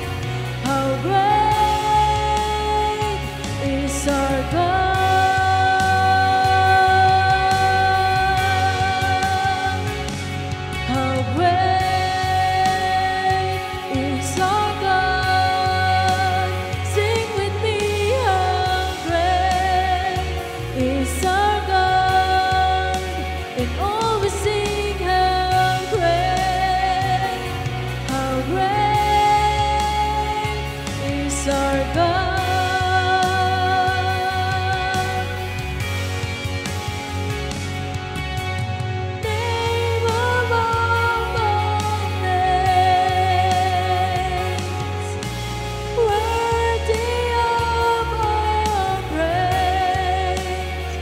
A: is our God. How great is our God. Sing with me, how great is our God. And all we sing, how great is our God. Name above all names, worthy of our praise.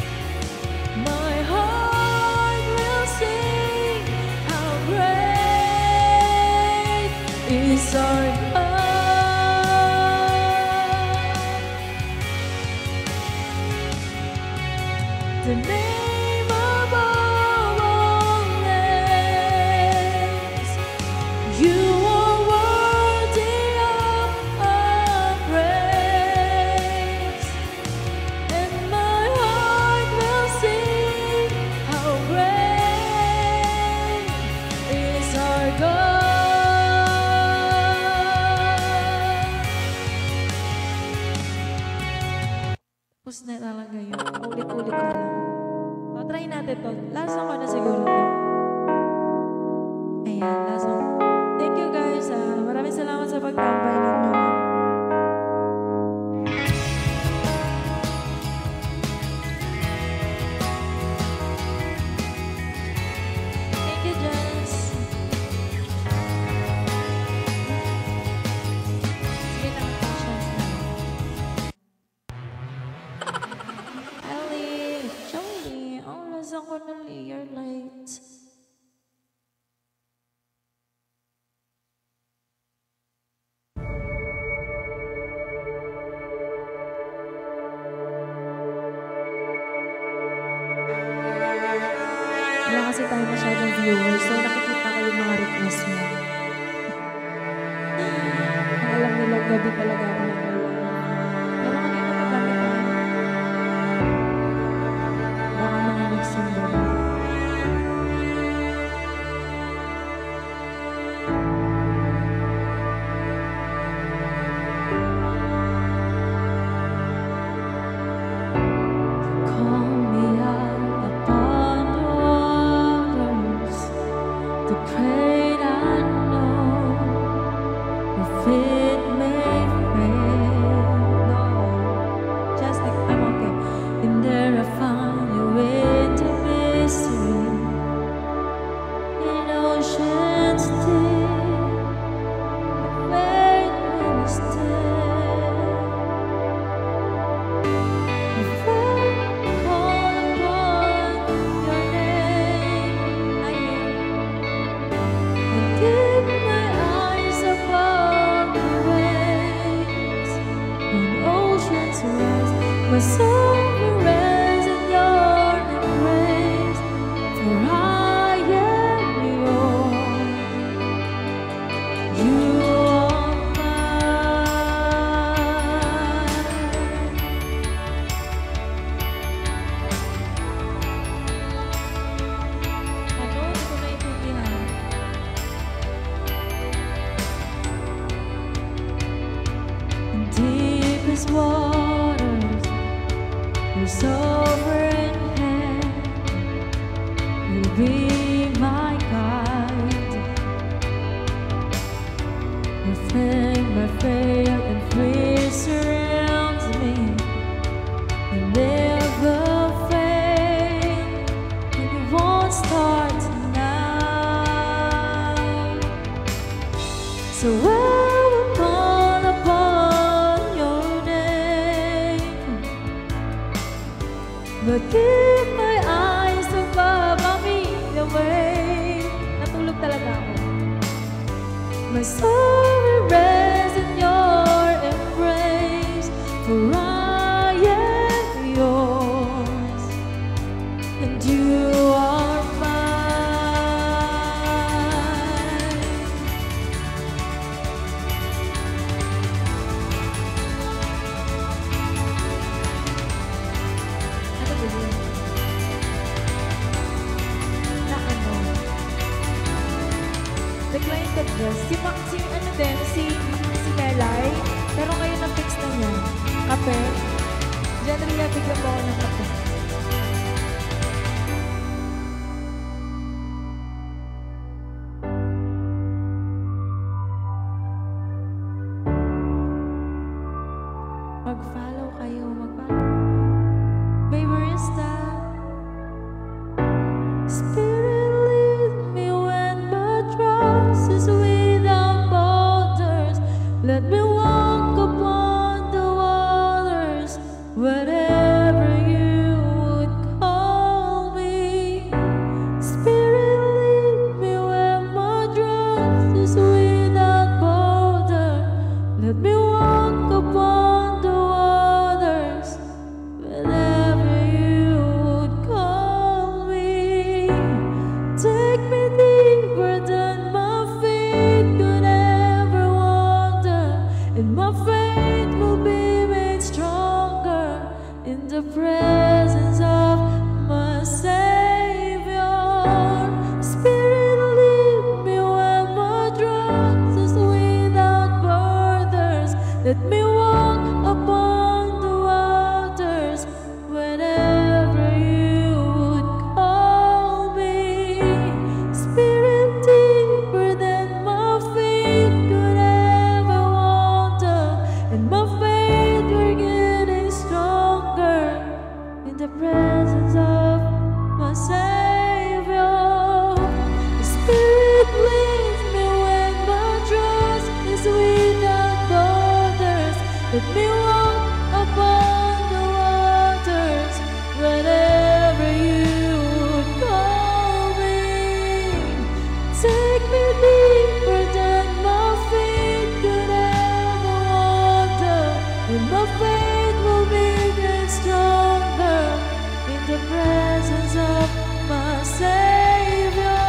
A: My heart will sing, how great is our God. The name above all names, you are worthy of our praise. And my heart will sing, how great is our God. Tapos na talaga yun. Ulit-ulit na lang. O, try natin to. Last song ko na siguro to. Ayan, last song. Thank you guys. Maraming salamat sa pagtambay ninyo. Thank you, Jess. Sige lang, patience na. Ellie, Jolie, ang lasang ko ng layer lights. Wala kasi tayo masyadong viewers, so nakikita ko yung mga request mo. Ang alam nilang gabi talaga ako nag-alala. Pero kanina magamit ako. Baka mga nagsimba. Call me out upon the waters, the great unknown, if it may fail. No, just like I'm okay. In there I find you into mystery, in oceans deep, faith will stand. If I call upon your name, I keep my eyes above the waves. When oceans rise, my soul will rest in your embrace. For I am yours, you are mine. Ano? Hindi ko naiintindihan. In deepest waters, your sovereign hand will be my guide. My faith and fear surrounds me, and never fade. And it won't start tonight. So I will call upon your name, but keep my eyes above me the way. Natulog talaga ako. My soul din si Nelay. Pero ngayon na-fix na niya. Kape. Diyan rin bigyan mo ako ng kape. Mag-follow kayo. Baby Rista. Spirit lead me when my trust is without borders. Let me walk upon the waters wherever you would call me. Spirit lead me when my trust is without borders. Let me walk upon the waters wherever you would call me. Take me deeper than my feet could ever wander, and my faith will be made stronger in the presence of my Savior. Spirit lead me where my trust is without borders. Let me walk upon the waters whenever you would call me. Spirit deeper than my feet could ever wander, and my faith we're getting stronger in the presence of my Savior. Spirit leads me when my trust is without borders. Let me walk upon the waters whenever you would call me. Take me deeper than my feet could ever wander, and my faith will be made stronger in the presence of my Savior.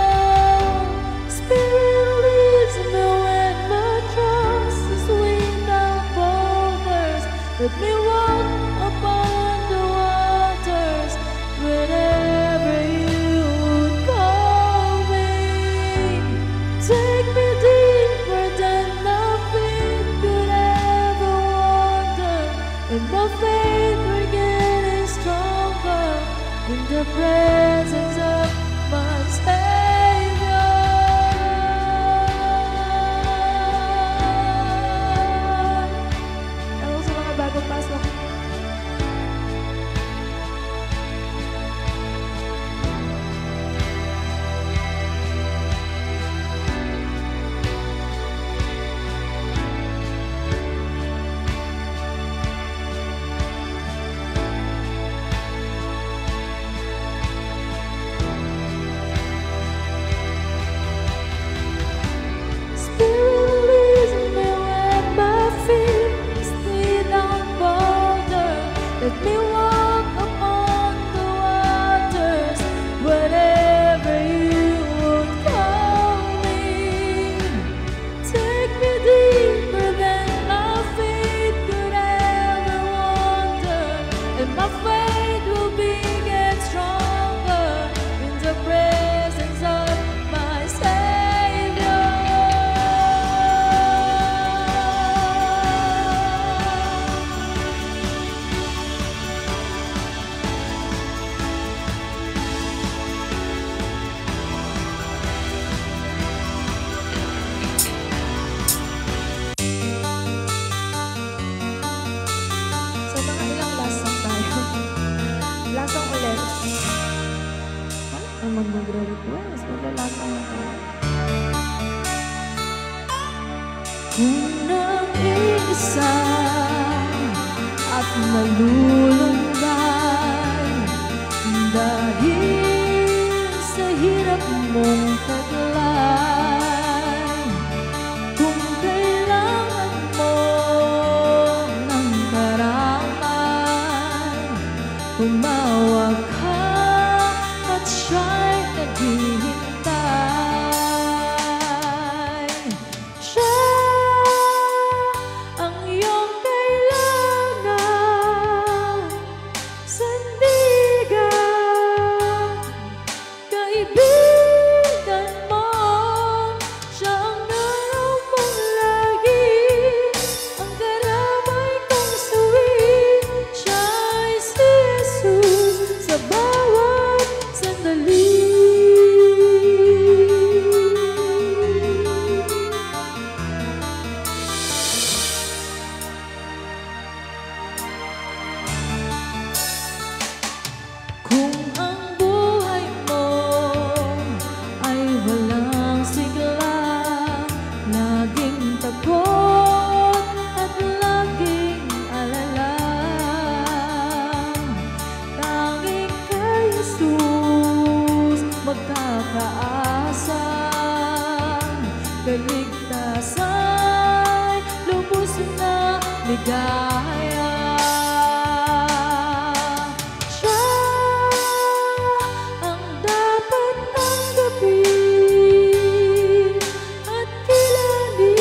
A: Spirit leads me when my trust is without borders. Let me walk upon the waters whenever you would call me. Take me deeper than my feet could ever wander, and my faith we're getting stronger in the presence of my Savior. Ano sa mga bagong pasok? Spirit leads me where my feet is without borders. Let me walk upon the waters whenever you would call me. Take me deeper than my feet could ever wander, and my faith will be get stronger in the presence of my Savior. So mga ilang last song tayo. Last song ulit. Ang mag-request. Last song na tayo. Kung nag-iisa at nalulunday dahil sa hirap mong taglay, kung kailangan mo ng karangan, tumawag ka at siya'y naghihintay. Siya ang iyong kailangan, sandigan, kaibigan mo. Siya ang nararamdaman ligaya. Siya ang dapat tanggapin at kilalin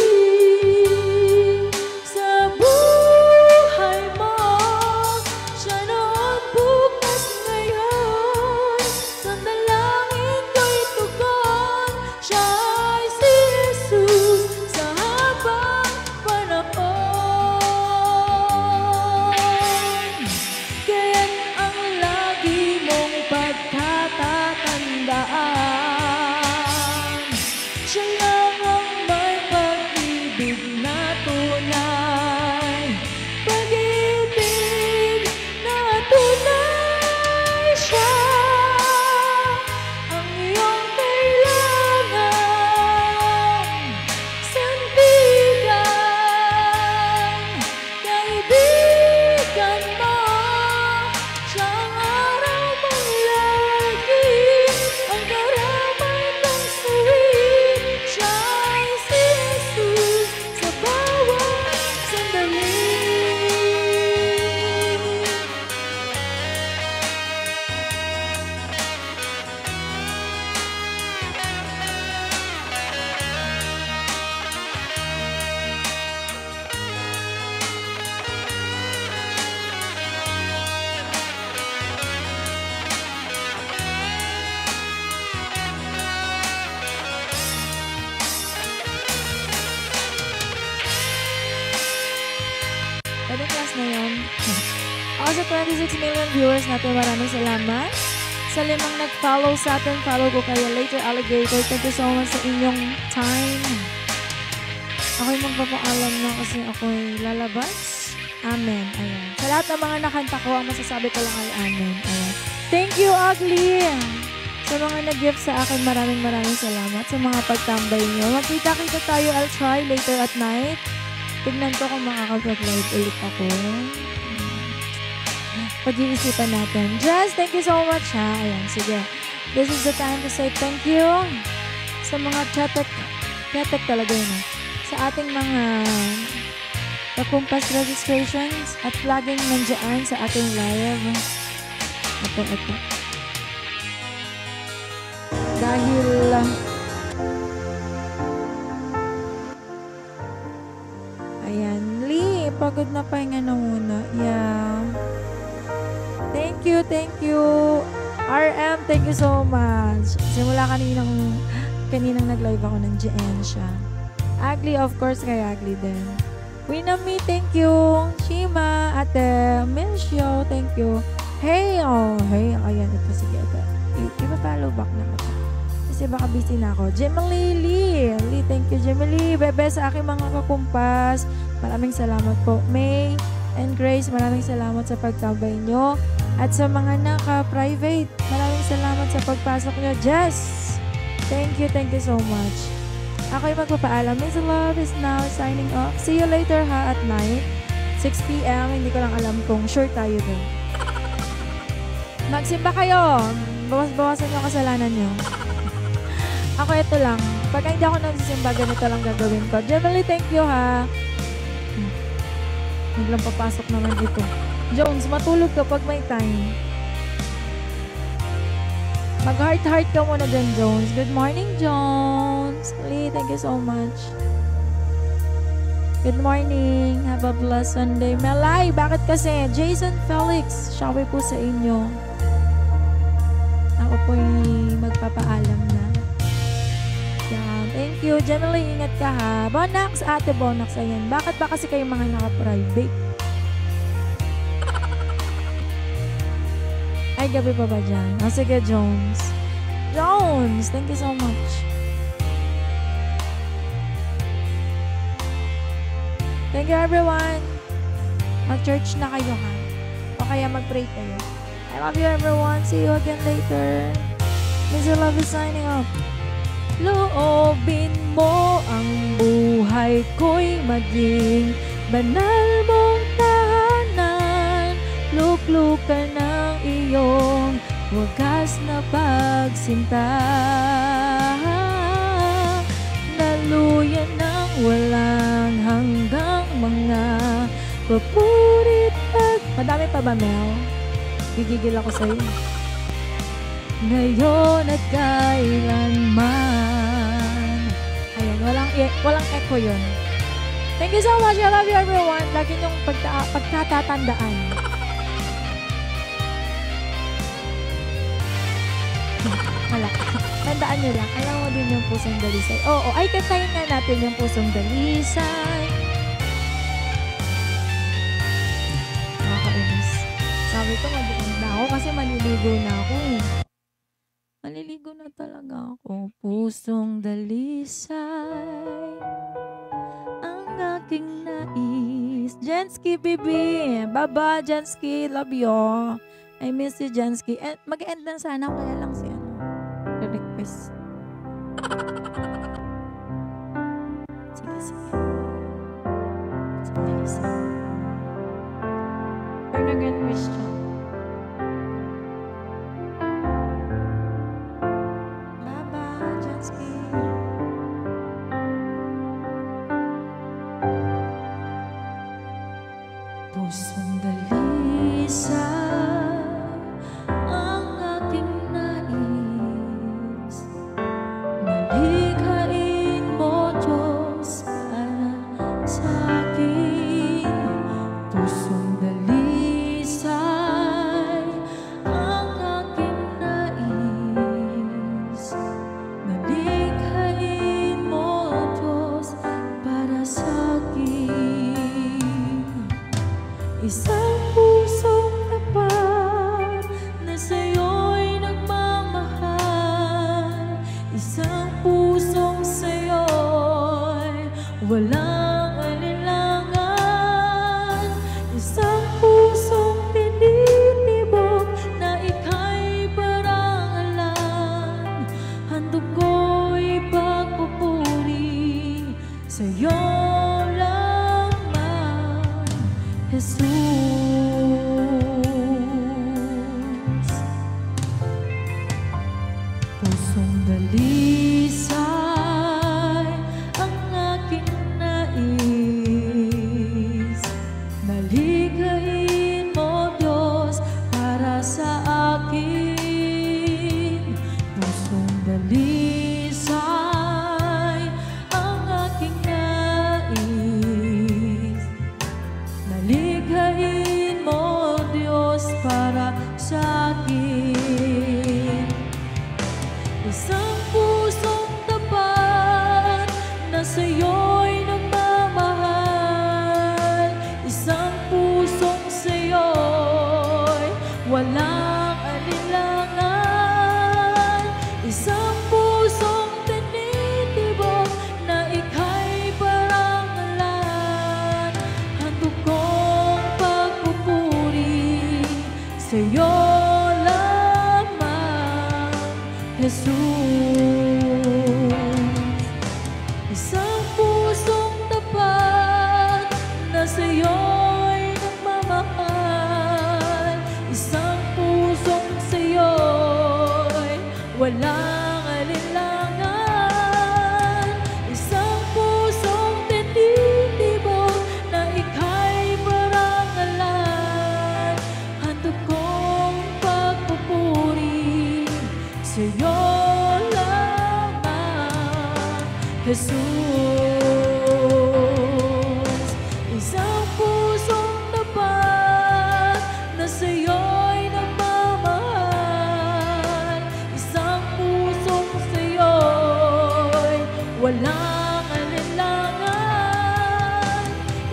A: sa buhay mo. Siya noon, bukas, ngayon, sa dalangin ko'y tugon. Siya ay si Jesus sa habang panahon. Kaya't ang lagi mong pagkatatandaan, siya lang ang may pag-ibig na tunay. Pag-ibig na tunay, siya ang iyong kailangan. Sandigan, kaibigan mo, siya ang araw mong lagi, ang karamay ng suwit. Siya ay si Jesus sa bawat sandali. Pwede class na yun. Ako sa 26 million viewers natin, maraming salamat. Sa 5 nag-follow sa atin, follow ko kayo later, Alligator. Thank you so much sa inyong time. Ako'y magpapaalam na kasi ako'y lalabas. Amen. Ayan. Sa lahat ng mga nakanta ko, ang masasabi ko lang ay amen. Ayan. Thank you, Ugly! Sa mga nag-gift sa akin, maraming salamat sa mga pagtambay nyo. Magkita-kita tayo, I'll try later at night. Tignan ko kung makakapag-live ulit ako. Pag-iisipan natin. Jess, thank you so much ha. Ayan, sige. This is the time to say thank you sa mga chatek talaga yun ha. Sa ating mga Kakumpas registrations at laging nandiyan sa ating live. Ito. Dahil ayan, Lee, pagod na pahinga na muna. Yeah. Thank you. RM, thank you so much. Simula kaninang nag-live ako ng GN siya. Ugly, of course, kay Ugly din. Winami, thank you. Shima, Ate, Milsio, thank you. Hey, ayan, ito, sige, ito. Ipa-follow back na ako. Kasi baka busy na ako. Jemily Lee, thank you, Jemily. Bebe, sa aking mga kakumpas, maraming salamat po. May and Grace, maraming salamat sa pagtabay nyo. At sa mga naka-private, maraming salamat sa pagpasok nyo. Jess, thank you so much. Ako'y magpapaalam. Miss Love is now signing off. See you later ha at night. 6 p.m. Hindi ko lang alam kung sure tayo din. Magsimba kayo. Bawas-bawasan yung kasalanan nyo. Ako ito lang. Pag hindi ako nagsisimba, ganito lang gagawin ko. Gemily, thank you ha. Biglang papasok naman ito. Jones, matulog ka pag may time. Mag-heart-heart ka muna dyan, Jones. Good morning, Jones. Lee, thank you so much. Good morning. Have a blessed Sunday. Melay, bakit kasi? Jason Felix, shouty po sa inyo. Ako po'y magpapaalam na. Yan. Thank you. Generally, ingat ka ha. Bonax, Ate Bonax, ayan. Bakit ba kasi kayo mga naka-private? Ay, gabi pa ba dyan? O, sige, Jones. Jones, thank you so much. Thank you, everyone. Mag-church na kayo, ha? O kaya mag-pray kayo. I love you, everyone. See you again later. Miss Love is signing off. Loobin mo ang buhay ko'y maging banal mong tahanan. Luklukan ng iyong wagas na pagsinta. Naluyan ng walang hanggang mga Pagpupurit at... Madami pa ba, Mel? Gigigil ako sa'yo. Ngayon at kailanman. Ayan, walang echo yun. Thank you so much. I love you everyone. Lagi niyong pagkatatandaan. Wala. Tandaan niyo lang. Alam mo din yung pusong dalisay. Oo, ay kantahin nga natin yung pusong dalisay. Nakakainis. Sabi ko, mag-end na ako kasi maliligo na ako. Maliligo na talaga ako. Pusong dalisay ang aking nais. Jensky, baby. Baba, Jensky. Love you. I miss you, Jensky. Mag-end na sana. Kaya lang siya. Request. Sige, sige. Dalisay. Born again Christian. Pusong dalisay ang aking nais. Malikhain mo, Diyos, para sa akin. Pusong dalisay ang aking nais. Malikhain mo, Diyos, para sa akin. Isang pusong tapat na sa'yo'y nagmamahal. Isang pusong sa'yo'y walang alinlangan. Isang pusong tinitibok na ika'y parangalan. Handog ko'y pagpupuri sa'yo lamang, Jesus. Pusong dalisay ang aking nais. Malikhain mo, Diyos, para sa akin. Pusong dalisay ang aking nais. Malikhain mo, Diyos, para sa akin. Isang pusong tapat na sa'yo'y nagmamahal. Isang pusong sa'yo'y walang alinlangan. Isang pusong tinitibok na ika'y parangalan. Handog kong pagpupuri sa'yo lamang, Jesus. Isang pusong tapat na sa'yo'y nagmamahal. Isang pusong sa'yo'y walang alinlangan. Isang pusong tinitibok na ika'y parangalan. Handog kong pagpupuri sa'yo lamang, Jesus. Isang pusong tapat na sa'yo'y nagmamahal. Isang pusong sa'yo'y walang alinlangan.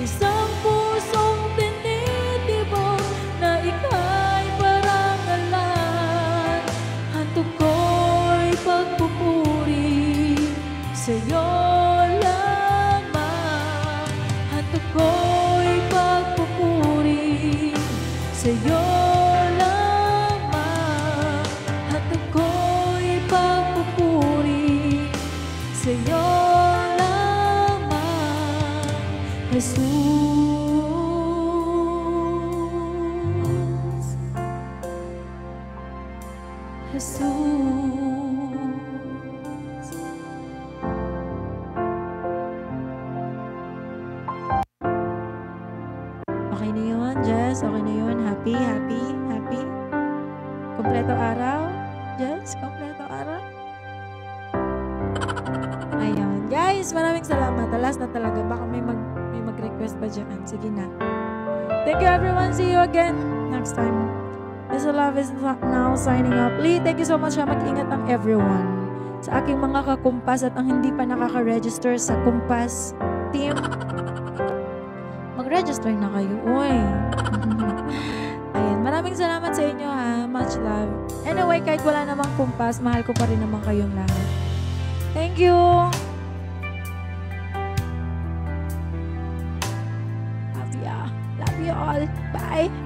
A: Isang pusong tinitibok na ika'y parangalan. Handog ko'y pagpupuri sa'yo lamang. Handog ko'y pagpupuri sa'yo lamang. Handog ko'y pagpupuri sa'yo lamang, Jesus. Jesus.
C: Christmas. Okay na yun. Happy, happy, happy. Kompleto araw. Yes, kompleto araw. Ayun. Guys, maraming salamat. Last na talaga. Baka may mag-request pa dyan. Sige na. Thank you everyone. See you again next time. This Love is now signing up. Lee, thank you so much. Mag-ingat ang everyone. Sa aking mga kakumpas at ang hindi pa nakaka-register sa Kumpas team, mag-register na kayo. Uy. Ayan. Maraming salamat sa inyo ha. Much love. Anyway, kahit wala namang kumpas, mahal ko pa rin naman kayong lahat. Thank you. Love you all. Bye.